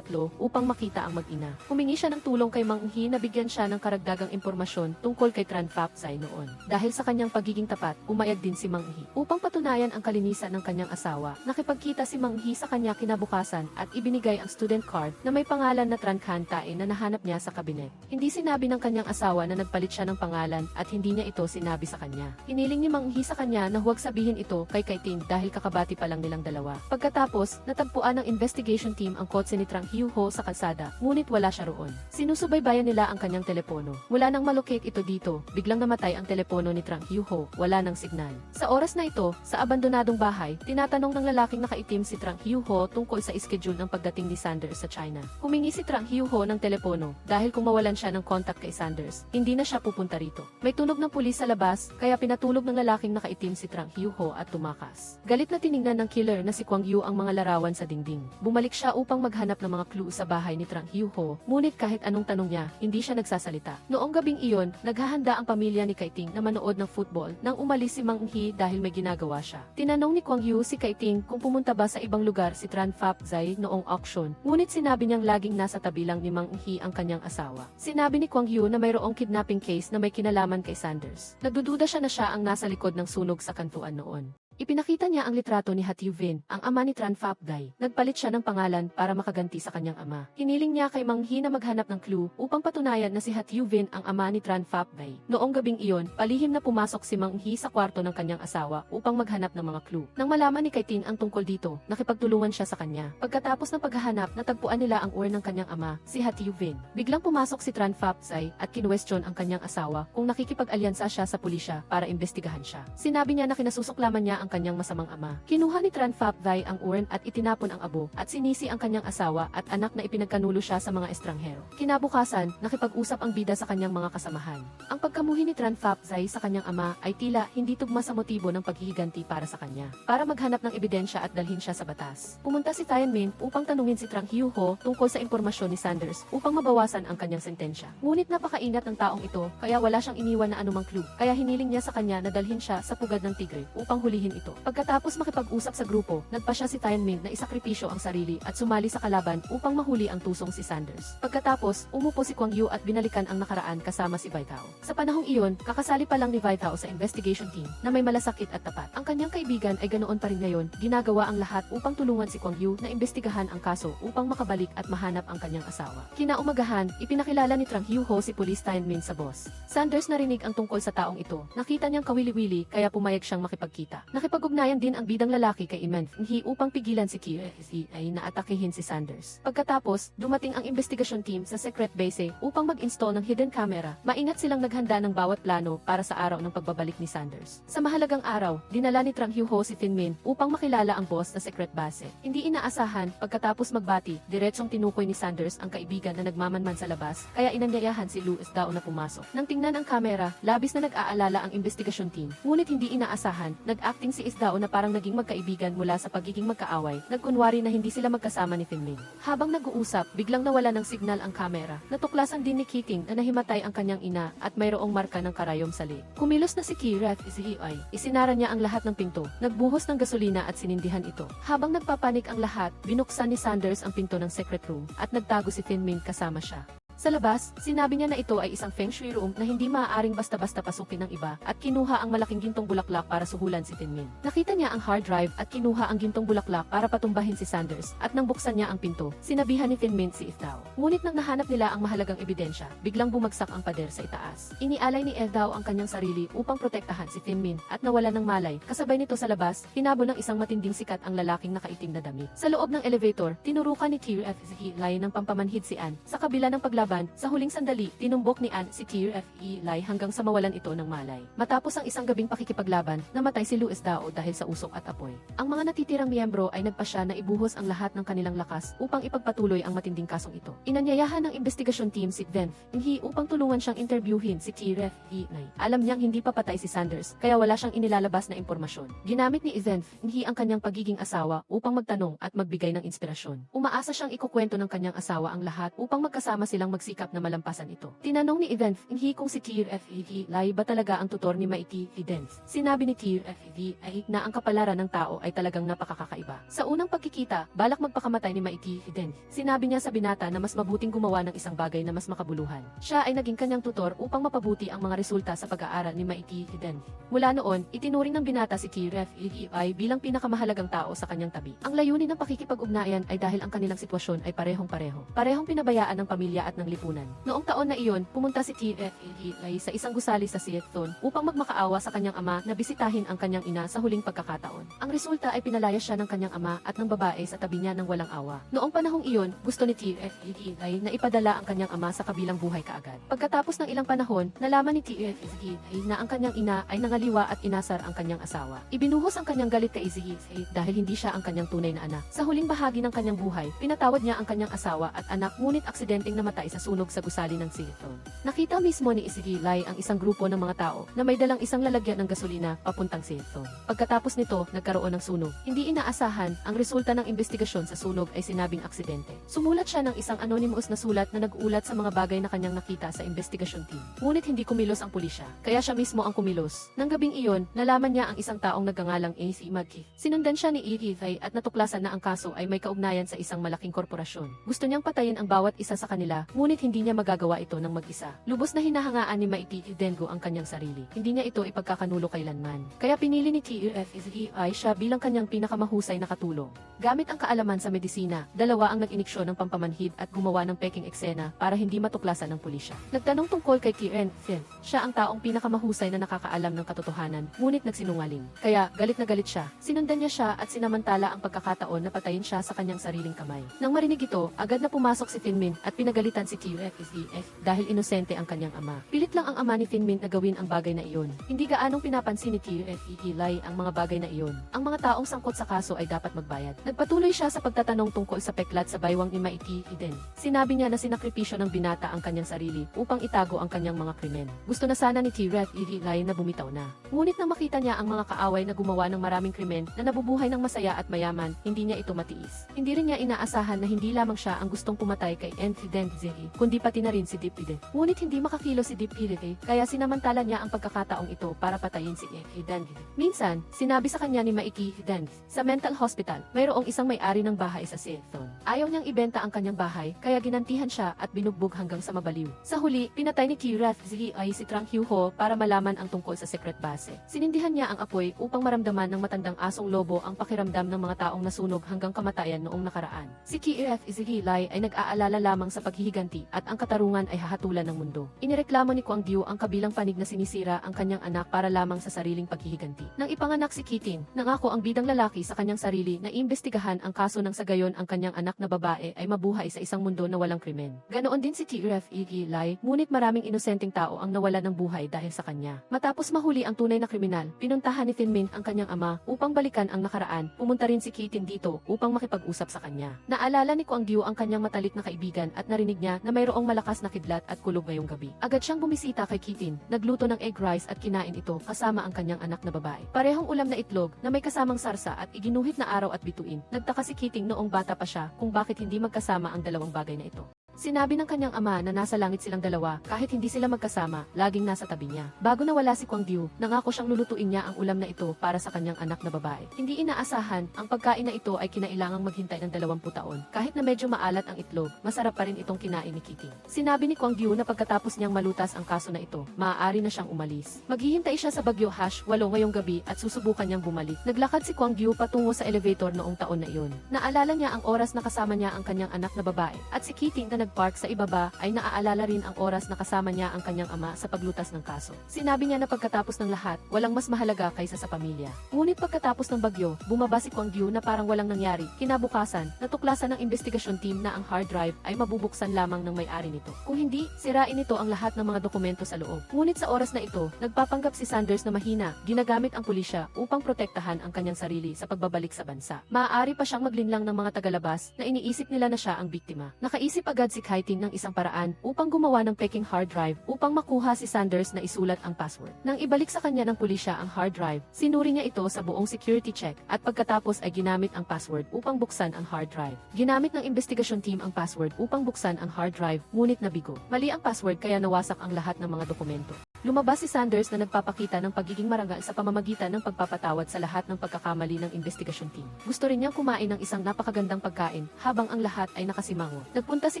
upang makita ang mag-ina. Humingi siya ng tulong kay Mang Hi na bigyan siya ng karagdagang impormasyon tungkol kay Tran Phap Sai noon. Dahil sa kanyang pagiging tapat, umayag din si Mang Hi. Upang patunayan ang kalinisan ng kanyang asawa, nakipagkita si Mang Hi sa kanya kinabukasan at ibinigay ang student card na may pangalan na Tran Khan Tae na nahanap niya sa kabinet. Hindi sinabi ng kanyang asawa na nagpalit siya ng pangalan at hindi niya ito sinabi sa kanya. Hiniling ni Mang Hi sa kanya na huwag sabihin ito kay Kaiting dahil kakabati pa lang nilang dalawa. Pagkatapos, natagpuan ng investigation team ang kotse ni Trang Hyuho sa kalsada, ngunit wala siya roon. Sinusubaybayan nila ang kanyang telepono. Mula nang malocate ito dito, biglang namatay ang telepono ni Trang Hyuho, wala ng signal. Sa oras na ito, sa abandonadong bahay, tinatanong ng lalaking nakaitim si Trang Hyuho tungkol sa schedule ng pagdating ni Sanders sa China. Humingi si Trang Hyuho ng telepono dahil kung mawalan siya ng contact kay Sanders, hindi na siya pupunta rito. May tunog ng pulis sa labas, kaya pinatulog ng lalaking nakaitim si Trang Hyuho at tumakas. Galit na tiningnan ng killer na si Kwang Yu ang mga larawan sa dingding. Bumalik siya upang maghanap ng mga clue sa bahay ni Trang Hyuho, ngunit kahit anong tanong niya, hindi siya nagsasalita. Noong gabing iyon, naghahanda ang pamilya ni Kaiting na manood ng football nang umalis si Mang Hi dahil may ginagawa siya. Tinanong ni Kwang Yu si Kaiting kung pumunta ba sa ibang lugar si Tran Phap Sai noong auction, ngunit sinabi niyang laging nasa tabi lang ni Mang Hi ang kanyang asawa. Sinabi ni Kwang Yu na mayroong kidnapping case na may kinalaman kay Sanders. Nagdududa siya na siya ang nasa likod ng sunog sa kantuan noon. Ipinakita niya ang litrato ni Hat Yuvin, ang ama ni Tran Phap Dai. Nagpalit siya ng pangalan para makaganti sa kanyang ama. Hiniling niya kay Mang Hi na maghanap ng clue upang patunayan na si Hat Yuvin ang ama ni Tran Phap Dai. Noong gabing iyon, palihim na pumasok si Mang Hi sa kwarto ng kanyang asawa upang maghanap ng mga clue. Nang malaman ni Kaiting ang tungkol dito, nakipagtulungan siya sa kanya. Pagkatapos ng paghahanap, natagpuan nila ang ur ng kanyang ama, si Hat Yuvin. Biglang pumasok si Tran Phap Sai at kinuwestiyon ang kanyang asawa kung nakikipag-alyansa siya sa pulisya para imbestigahan siya. Sinabi niya na kinasusuklaman niya ang ang kanyang masamang ama. Kinuha ni Tran Phap Thai ang urn at itinapon ang abo, at sinisi ang kanyang asawa at anak na ipinagkanulo siya sa mga estranghero. Kinabukasan, nakipag-usap ang bida sa kanyang mga kasamahan. Ang pagkamuhi ni Tran Phap Thai sa kanyang ama ay tila hindi tugma sa motibo ng paghihiganti para sa kanya. Para maghanap ng ebidensya at dalhin siya sa batas, pumunta si Thien Minh upang tanungin si Trang Hiu Ho tungkol sa impormasyon ni Sanders upang mabawasan ang kanyang sentensya. Ngunit napakaingat ng taong ito, kaya wala siyang iniwan na anumang clue, kaya hiniling niya sa kanya na dalhin siya sa pugad ng tigre upang hulihin ito. Pagkatapos makipag-usap sa grupo, nagpa siya si Thien Minh na isakripisyo ang sarili at sumali sa kalaban upang mahuli ang tusong si Sanders. Pagkatapos, umupo si Kwang Yu at binalikan ang nakaraan kasama si Vai Tao. Sa panahong iyon, kakasali pa lang ni Vai Tao sa investigation team na may malasakit at tapat. Ang kanyang kaibigan ay ganoon pa rin ngayon, ginagawa ang lahat upang tulungan si Kwang Yu na imbestigahan ang kaso upang makabalik at mahanap ang kanyang asawa. Kinaumagahan, ipinakilala ni Trang Hiu Ho si Police Thien Minh sa boss. Sanders narinig ang tungkol sa taong ito. Nakita niyang kawili-wili kaya pumayag siyang makipagkita. Nakipag-ugnayan din ang bidang lalaki kay Iman Nhi upang pigilan si Ki ay naatakihin si Sanders. Pagkatapos, dumating ang investigasyon team sa secret base upang mag-install ng hidden camera. Maingat silang naghanda ng bawat plano para sa araw ng pagbabalik ni Sanders. Sa mahalagang araw, dinala ni Trang Hiu Ho si Thien Minh upang makilala ang boss sa secret base. Hindi inaasahan, pagkatapos magbati, diretsong tinukoy ni Sanders ang kaibigan na nagmamanman sa labas, kaya inanyayahan si Louis Dao na pumasok. Nang tingnan ang kamera, labis na nag-aalala ang investigasyon team. Ngunit hindi inaasahan, nag-acting si Isdao na parang naging magkaibigan mula sa pagiging magkaaway, nagkunwari na hindi sila magkasama ni Thien Minh. Habang nag-uusap, biglang nawala ng signal ang kamera. Natuklasan din ni Keating na nahimatay ang kanyang ina at mayroong marka ng karayom sa leg. Kumilos na si Kira at si Hiay. Isinara niya ang lahat ng pinto, nagbuhos ng gasolina at sinindihan ito. Habang nagpapanik ang lahat, binuksan ni Sanders ang pinto ng secret room at nagtago si Thien Minh kasama siya. Sa labas, sinabi niya na ito ay isang feng shui room na hindi maaaring basta-basta pasukin ng iba at kinuha ang malaking gintong bulaklak para suhulan si Thien Minh. Nakita niya ang hard drive at kinuha ang gintong bulaklak para patumbahin si Sanders at nang buksan niya ang pinto, sinabihan ni Thien Minh si Isdao. Ngunit nang nahanap nila ang mahalagang ebidensya, biglang bumagsak ang pader sa itaas. Inialay ni Isdao ang kanyang sarili upang protektahan si Thien Minh at nawala ng malay. Kasabay nito sa labas, hinabol ng isang matinding sikat ang lalaking nakaitim na damit. Sa loob ng elevator, tinurukan ni TFE Lai ng pampamanhid si Ann. Sa kabila ng paglaban, sa huling sandali, tinumbok ni Ann si TFE Lai hanggang sa mawalan ito ng malay. Matapos ang isang gabing pakikipaglaban, namatay si Louis Dao dahil sa usok at apoy. Ang mga natitirang miyembro ay nagpasya na ibuhos ang lahat ng kanilang lakas upang ipagpatuloy ang matinding kasong ito. Inanyayahan ng investigasyon team si Ven Nhi upang tulungan siyang interviewin si TFE Lai. Alam niyang hindi pa patay si Sanders, kaya wala siyang inilalabas na impormasyon. Ginamit ni Ven Nhi ang kanyang pagiging asawa upang magtanong at magbigay ng inspirasyon. Umaasa siyang ikukwento ng kanyang asawa ang lahat upang magkasama silang magsikap na malampasan ito. Tinanong ni Evans Nhi kung si TFE Lai ba talaga ang tutor ni Maiti Videns. Sinabi ni TFE ay na ang kapalaran ng tao ay talagang napakakaiba. Sa unang pagkikita, balak magpakamatay ni Maiti Videns. Sinabi niya sa binata na mas mabuting gumawa ng isang bagay na mas makabuluhan. Siya ay naging kanyang tutor upang mapabuti ang mga resulta sa pag-aaral ni Maiti Videns. Mula noon, itinuring ng binata si TFE ay bilang pinakamahalagang tao sa kanyang tabi. Ang layunin ng pakikipag-ugnayan ay dahil ang kanilang sitwasyon ay parehong-pareho. Parehong pinabayaan ng pamilya at ng lipunan. Noong taon na iyon, pumunta si TFE Lai sa isang gusali sa Seattle upang magmakaawa sa kanyang ama na bisitahin ang kanyang ina sa huling pagkakataon. Ang resulta ay pinalaya siya ng kanyang ama at ng babae sa tabi niya ng walang awa. Noong panahong iyon, gusto ni TFE Lai na ipadala ang kanyang ama sa kabilang buhay kaagad. Pagkatapos ng ilang panahon, nalaman ni TFE Lai na ang kanyang ina ay nangaliwa at inasar ang kanyang asawa. Ibinuhos ang kanyang galit kay Izzy dahil hindi siya ang kanyang tunay na anak. Sa huling bahagi ng kanyang buhay, pinatawad niya ang kanyang asawa at anak ngunit aksidenteng namatay sa sunog sa gusali ng Seattle. Nakita mismo ni Izzy Lai ang isang grupo ng mga tao na may dalang isang lalagyan ng gasolina papuntang Seattle. Pagkatapos nito, nagkaroon ng sunog. Hindi inaasahan, ang resulta ng investigasyon sa sunog ay sinabing aksidente. Sumulat siya ng isang anonymous na sulat na nag-ulat sa mga bagay na kanyang nakita sa investigasyon team. Ngunit hindi kumilos ang pulisya, kaya siya mismo ang kumilos. Nang gabing iyon, nalaman niya ang isang taong nagngangalang AC Magki. Sinundan siya ni Izzy at natuklasan na ang kaso ay may kaugnayan sa isang malaking korporasyon. Gusto niyang patayin ang bawat isa sa kanila, ngunit hindi niya magagawa ito ng mag-isa. Lubos na hinahangaan ni Maiti Dengo ang kanyang sarili. Hindi niya ito ipagkakanulo kailanman. Kaya pinili ni TFE siya bilang kanyang pinakamahusay na katulong. Gamit ang kaalaman sa medisina, dalawa ang nag-iniksyon ng pampamanhid at gumawa ng peking eksena para hindi matuklasan ng pulisya. Nagtanong tungkol kay Kiren Finn. Siya ang taong pinakamahusay na nakakaalam ng katotohanan, ngunit nagsinungaling. Kaya galit na galit siya. Sinundan niya siya at sinamantala ang pagkakataon na patayin siya sa kanyang sariling kamay. Nang marinig ito, agad na pumasok si Finn Min at pinagalitan si TFSEF dahil inosente ang kanyang ama. Pilit lang ang ama ni Finmin na gawin ang bagay na iyon. Hindi gaanong pinapansin ni TFEI ang mga bagay na iyon. Ang mga taong sangkot sa kaso ay dapat magbayad. Nagpatuloy siya sa pagtatanong tungkol sa peklat sa baywang ni Maiti Eden. Sinabi niya na sinakripisyo ng binata ang kanyang sarili upang itago ang kanyang mga krimen. Gusto na sana ni TFEI na bumitaw na. Ngunit nang makita niya ang mga kaaway na gumawa ng maraming krimen na nabubuhay ng masaya at mayaman, hindi niya ito matiis. Hindi rin niya inaasahan na hindi lamang siya ang gustong pumatay kay Enfidenzeri, kundi pati na rin si Dipide. Ngunit hindi makakilo si Dipide, kaya sinamantala niya ang pagkakataong ito para patayin si Enfidenzeri. Minsan, sinabi sa kanya ni Maiki Hidenz, sa mental hospital, mayroong isang may-ari ng bahay sa Silton. Ayaw niyang ibenta ang kanyang bahay, kaya ginantihan siya at binugbog hanggang sa mabaliw. Sa huli, pinatay ni Kirafzi ay si Trang Hyuho para malaman ang tungkol sa secret base. Sinindihan niya ang apoy upang maramdaman ng matandang asong lobo ang pakiramdam ng mga taong nasunog hanggang kamatayan noong nakaraan. Si Kirafzi ay nag-aalala lamang sa paghihiganti at ang katarungan ay hahatulan ng mundo. Inireklamo ni Kwang Diu ang kabilang panig na sinisira ang kanyang anak para lamang sa sariling paghihiganti. Nang ipanganak si Kitin, nangako ang bidang lalaki sa kanyang sarili na imbestigahan ang kaso ng sa gayon ang kanyang anak na babae ay mabuhay sa isang mundo na walang krimen. Ganoon din si TFEI, ngunit maraming inosenteng tao ang nawala ng buhay dahil sa kanya. Matapos mahuli ang tunay na kriminal, pinuntahan ni Finmin ang kanyang ama upang balikan ang nakaraan. Pumunta rin si Kitin dito upang makipag-usap sa kanya. Naalala ni Kwang Diu ang kanyang matalik na kaibigan at narinig niya na mayroong malakas na kidlat at kulog ngayong gabi. Agad siyang bumisita kay Kitin, nagluto ng egg rice at kinain ito kasama ang kanyang anak na babae. Parehong ulam na itlog na may kasamang sarsa at iginuhit na araw at bituin. Nagtaka si Kiting noong bata pa siya kung bakit hindi magkasama ang dalawang bagay na ito. Sinabi ng kanyang ama na nasa langit silang dalawa kahit hindi sila magkasama, laging nasa tabi niya. Bago nawala si Kwang Diu, nangako siyang lulutuin niya ang ulam na ito para sa kanyang anak na babae. Hindi inaasahan, ang pagkain na ito ay kinailangang maghintay ng 20 taon. Kahit na medyo maalat ang itlog, masarap pa rin itong kinain ni Kitty. Sinabi ni Kwang Diu na pagkatapos niyang malutas ang kaso na ito, maaari na siyang umalis. Maghihintay siya sa Bagyo #8 ngayong gabi at susubukan niyang bumalik. Naglakad si Kwang Diu patungo sa elevator noong taon na iyon. Naalala niya ang oras na kasama niya ang kanyang anak na babae at si Kitty na nagpark sa ibaba ay naaalala rin ang oras na kasama niya ang kanyang ama sa paglutas ng kaso. Sinabi niya na pagkatapos ng lahat, walang mas mahalaga kaysa sa pamilya. Ngunit pagkatapos ng bagyo, bumaba si Kwang Diu na parang walang nangyari. Kinabukasan, natuklasan ng investigasyon team na ang hard drive ay mabubuksan lamang ng may-ari nito. Kung hindi, sirain ito ang lahat ng mga dokumento sa loob. Ngunit sa oras na ito, nagpapanggap si Sanders na mahina, ginagamit ang pulisya upang protektahan ang kanyang sarili sa pagbabalik sa bansa. Maaari pa siyang maglinlang ng mga tagalabas na iniisip nila na siya ang biktima. Nakaisip agad si Kaitin ng isang paraan upang gumawa ng peking hard drive upang makuha si Sanders na isulat ang password. Nang ibalik sa kanya ng pulisya ang hard drive, sinuri niya ito sa buong security check at pagkatapos ay ginamit ang password upang buksan ang hard drive. Ginamit ng investigasyon team ang password upang buksan ang hard drive, ngunit nabigo. Mali ang password kaya nawasak ang lahat ng mga dokumento. Lumabas si Sanders na nagpapakita ng pagiging marangal sa pamamagitan ng pagpapatawad sa lahat ng pagkakamali ng investigasyon team. Gusto rin niyang kumain ng isang napakagandang pagkain habang ang lahat ay nakasimango. Nagpunta si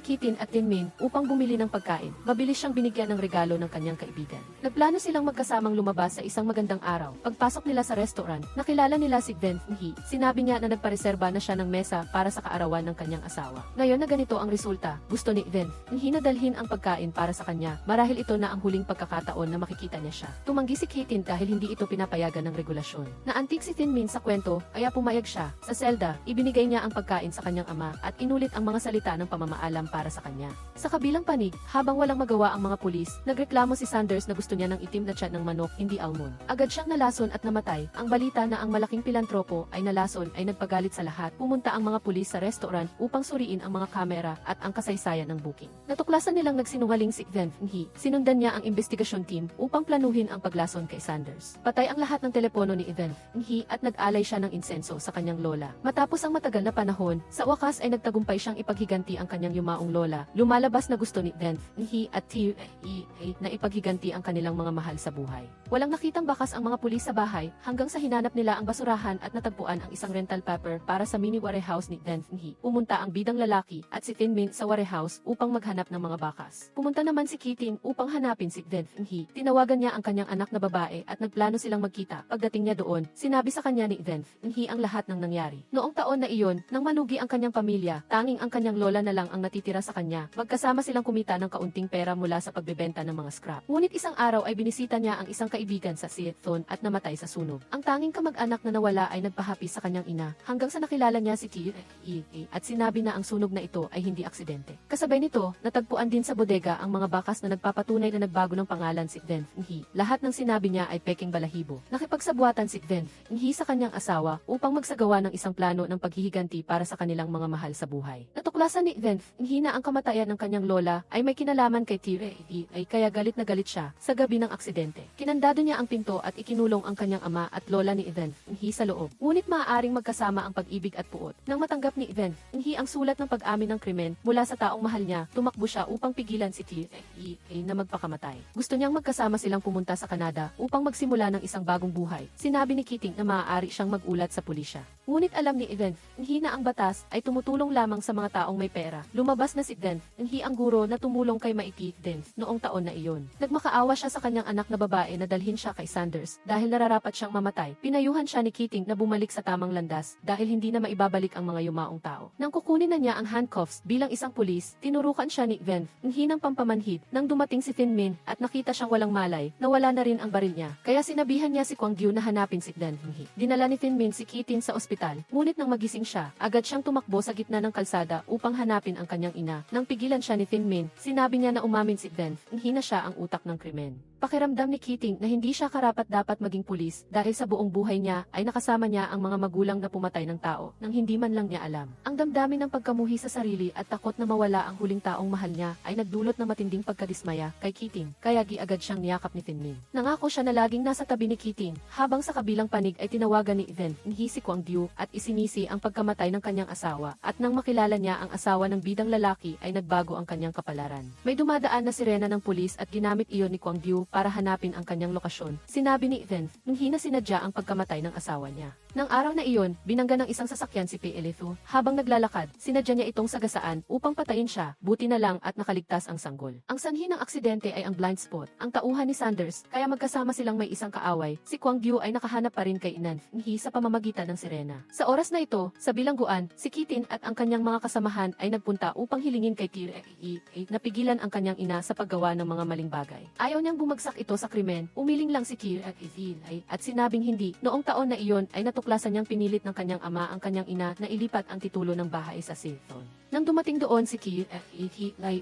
Kitin at Tinmin upang bumili ng pagkain. Mabilis siyang binigyan ng regalo ng kanyang kaibigan. Nagplano silang magkasamang lumabas sa isang magandang araw. Pagpasok nila sa restaurant, nakilala nila si Gwen Hee. Sinabi niya na nagpareserba na siya ng mesa para sa kaarawan ng kanyang asawa. Ngayon na ganito ang resulta, gusto ni Gwen Hee na dalhin ang pagkain para sa kanya. Marahil ito na ang huling pagkakataon na makikita niya siya. Tumanggi si Kitin dahil hindi ito pinapayagan ng regulasyon. Naantig si Tinmin sa kwento, kaya pumayag siya. Sa selda, ibinigay niya ang pagkain sa kanyang ama at inulit ang mga salita ng pamamaalam para sa kanya. Sa kabilang panig, habang walang magawa ang mga pulis, nagreklamo si Sanders na gusto niya ng itim na tiyan ng manok, hindi almond. Agad siyang nalason at namatay. Ang balita na ang malaking pilantropo ay nalason ay nagpagalit sa lahat. Pumunta ang mga pulis sa restaurant upang suriin ang mga kamera at ang kasaysayan ng booking. Natuklasan nilang nagsinungaling si Gwen Hee. Sinundan niya ang investigasyon team upang planuhin ang paglason kay Sanders. Patay ang lahat ng telepono ni Gwen Hee at nag-alay siya ng insenso sa kanyang lola. Matapos ang matagal na panahon, sa wakas ay nagtagumpay siyang ipaghiganti ang kanyang yumaong lola. Lumalabas na gusto ni Gwen Hee at TFEI na ipaghiganti ang kanilang mga mahal sa buhay. Walang nakitang bakas ang mga pulis sa bahay hanggang sa hinanap nila ang basurahan at natagpuan ang isang rental paper para sa mini warehouse ni Gwen Hee. Pumunta ang bidang lalaki at si Tinmin sa warehouse upang maghanap ng mga bakas. Pumunta naman si Kitin upang hanapin si Gwen Hee. tinawagan niya ang kanyang anak na babae at nagplano silang magkita. Pagdating niya doon, sinabi sa kanya ni Evan He ang lahat ng nangyari. Noong taon na iyon, nang malugi ang kanyang pamilya, tanging ang kanyang lola na lang ang natitira sa kanya. Magkasama silang kumita ng kaunting pera mula sa pagbebenta ng mga scrap. Ngunit isang araw ay binisita niya ang isang kaibigan sa Seaton at namatay sa sunog. Ang tanging kamag-anak na nawala ay nagpahapi sa kanyang ina hanggang sa nakilala niya si at sinabi na ang sunog na ito ay hindi aksidente. Kasabay nito, natagpuan din sa bodega ang mga bakas na nagpapatunay na nagbago ng pangalan si Evan He. Lahat ng sinabi niya ay peking balahibo. Nakipagsabuatan si Evan He sa kanyang asawa upang magsagawa ng isang plano ng paghihiganti para sa kanilang mga mahal sa buhay. Natuklasan ni Evan He na ang kamatayan ng kanyang lola ay may kinalaman kay ay kaya galit na galit siya sa gabi ng aksidente. Kinandado niya ang pinto at ikinulong ang kanyang ama at lola ni Evan He sa loob. Ngunit maaaring magkasama ang pag-ibig at puot. Nang matanggap ni Evan He ang sulat ng pag-amin ng krimen mula sa taong mahal niya, tumakbo siya upang pigilan si na magpakamatay. Gusto niyang magkasama silang pumunta sa Canada upang magsimula ng isang bagong buhay. Sinabi ni Keating na maaari siyang magulat sa pulisya. Ngunit alam ni Evan He na ang batas ay tumutulong lamang sa mga taong may pera. Lumabas na si Evan He ang guro na tumulong kay Maiki noong taon na iyon. Nagmakaawa siya sa kanyang anak na babae na dalhin siya kay Sanders dahil nararapat siyang mamatay. Pinayuhan siya ni Keating na bumalik sa tamang landas dahil hindi na maibabalik ang mga yumaong tao. Nang kukunin na niya ang handcuffs bilang isang pulis, tinurukan siya ni Evan He ng pampamanhid. Nang dumating si Thin Min at nakita siyang walang malay, nawala na rin ang baril niya. Kaya sinabihan niya si Kwang Gyu na hanapin si Evan He. Dinala ni Thin Min si Keating sa ospital, ngunit nang magising siya, agad siyang tumakbo sa gitna ng kalsada upang hanapin ang kanyang ina. Nang pigilan siya ni Thin Min, sinabi niya na umamin si Evan He na siya ang utak ng krimen. Pakiramdam ni Keating na hindi siya karapat-dapat maging pulis dahil sa buong buhay niya ay nakasama niya ang mga magulang na pumatay ng tao nang hindi man lang niya alam. Ang damdamin ng pagkamuhi sa sarili at takot na mawala ang huling taong mahal niya ay nagdulot ng matinding pagkadismaya kay Keating, kaya giagad siyang niyakap ni Thin Min. Nangako siya na laging nasa tabi ni Keating, habang sa kabilang panig ay tinawagan ni Evan He si Kwang Gyu at isinisi ang pagkamatay ng kanyang asawa, at nang makilala niya ang asawa ng bidang lalaki ay nagbago ang kanyang kapalaran. May dumadaan na sirena ng pulis at ginamit iyon ni Kwang Gyu para hanapin ang kanyang lokasyon. Sinabi ni Evan He na sinadya ang pagkamatay ng asawa niya. Nang araw na iyon, binangga ng isang sasakyan si PLF. Habang naglalakad, sinadya niya itong sagasaan upang patayin siya, buti na lang at nakaligtas ang sanggol. Ang sanhi ng aksidente ay ang blind spot, ang tauhan ni Sanders, kaya magkasama silang may isang kaaway. Si Kwang Gyu ay nakahanap pa rin kay Evan He sa pamamagitan ng sirena. Sa oras na ito, sa bilangguan, si Keating at ang kanyang mga kasamahan ay nagpunta upang hilingin kay na pigilan ang kanyang ina sa paggawa ng mga maling bagay. Ayaw niyang bumagsak ito sa krimen, umiling lang si at sinabing hindi. Noong taon na iyon ay natuklasan niyang pinilit ng kanyang ama ang kanyang ina na ilipat ang titulo ng bahay sa Seaton. Nang dumating doon si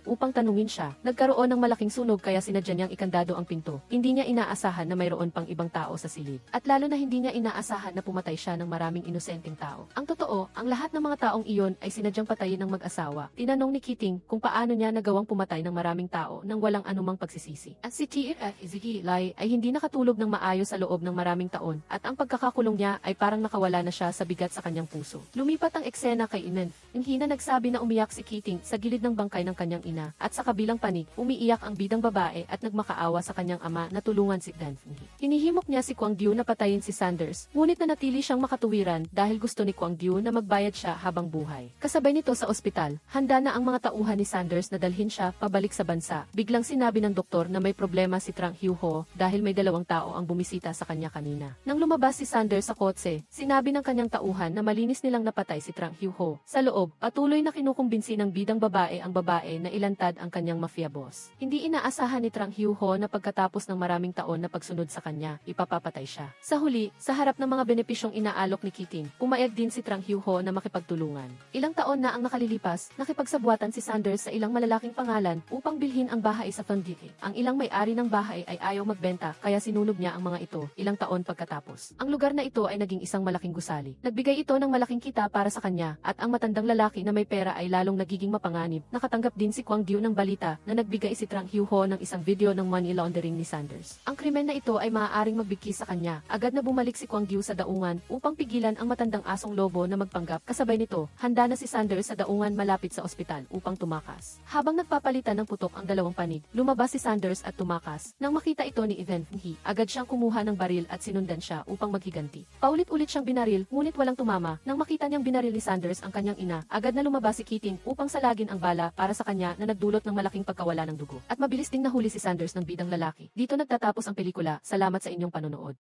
upang tanungin siya, nagkaroon ng malaking sunog kaya sinadya niyang ikandado ang pinto. Hindi niya inaasahan na mayroon pang ibang tao sa silid. At lalo na hindi niya inaasahan na pumatay siya ng maraming inosenteng tao. Ang totoo, ang lahat ng mga taong iyon ay sinadyang patayin ng mag-asawa. Tinanong ni Keating kung paano niya nagawang pumatay ng maraming tao nang walang anumang pagsisisi. At si ay hindi nakatulog ng maayos sa loob ng maraming taon, at ang pagkakakulong niya ay parang nakawala na siya sa bigat sa kanyang puso. Lumipat ang eksena kay Evan He na nagsabi na umiyak si Keating sa gilid ng bangkay ng kanyang ina, at sa kabilang panig, umiiyak ang bidang babae at nagmakaawa sa kanyang ama na tulungan si Evan He. Hinihimok niya si Kwang Gyu na patayin si Sanders, ngunit nanatili siyang makatuwiran dahil gusto ni Kwang Gyu na magbayad siya habang buhay. Kasabay nito sa ospital, handa na ang mga tauhan ni Sanders na dalhin siya pabalik sa bansa. Biglang sinabi ng doktor na may problema si Trang Hyuho dahil may 2 tao ang bumisita sa kanya kanina. Nang lumabas si Sanders sa kotse, sinabi ng kanyang tauhan na malinis nilang napatay si Trang Hyuho. Sa loob, patuloy na kinukumbinsi ng bidang babae ang babae na ilantad ang kanyang mafia boss. Hindi inaasahan ni Trang Hyuho na pagkatapos ng maraming taon na pagsunod sa kanya, ipapapatay siya. Sa huli, sa harap ng mga benepisyong inaalok ni Keating, pumayag din si Trang Hyuho na makipagtulungan. Ilang taon na ang nakalilipas, nakipagsabuatan si Sanders sa ilang malalaking pangalan upang bilhin ang bahay sa Fondike. Ang ilang may-ari ng bahay ay ayaw magbenta kaya sinunog niya ang mga ito ilang taon pagkatapos. Ang lugar na ito ay naging isang malaking gusali. Nagbigay ito ng malaking kita para sa kanya, at ang matandang lalaki na may pera ay lalong nagiging mapanganib. Nakatanggap din si Kwang Gyu ng balita na nagbigay si Trang Hyuho ng isang video ng money laundering ni Sanders. Ang krimen na ito ay maaaring magbigkis sa kanya. Agad na bumalik si Kwang Gyu sa daungan upang pigilan ang matandang asong lobo na magpanggap. Kasabay nito, handa na si Sanders sa daungan malapit sa ospital upang tumakas. Habang nagpapalitan ng putok ang dalawang panig, lumabas si Sanders at tumakas. Nang makita ito ni Evan He, agad siyang kumuha ng baril at sinundan siya upang maghiganti. Paulit-ulit Makulit siyang binaril, ngunit walang tumama. Nang makita niyang binaril ni Sanders ang kanyang ina, agad na lumabas si Keating upang salagin ang bala para sa kanya na nagdulot ng malaking pagkawala ng dugo. At mabilis ding nahuli si Sanders ng bidang lalaki. Dito nagtatapos ang pelikula. Salamat sa inyong panonood.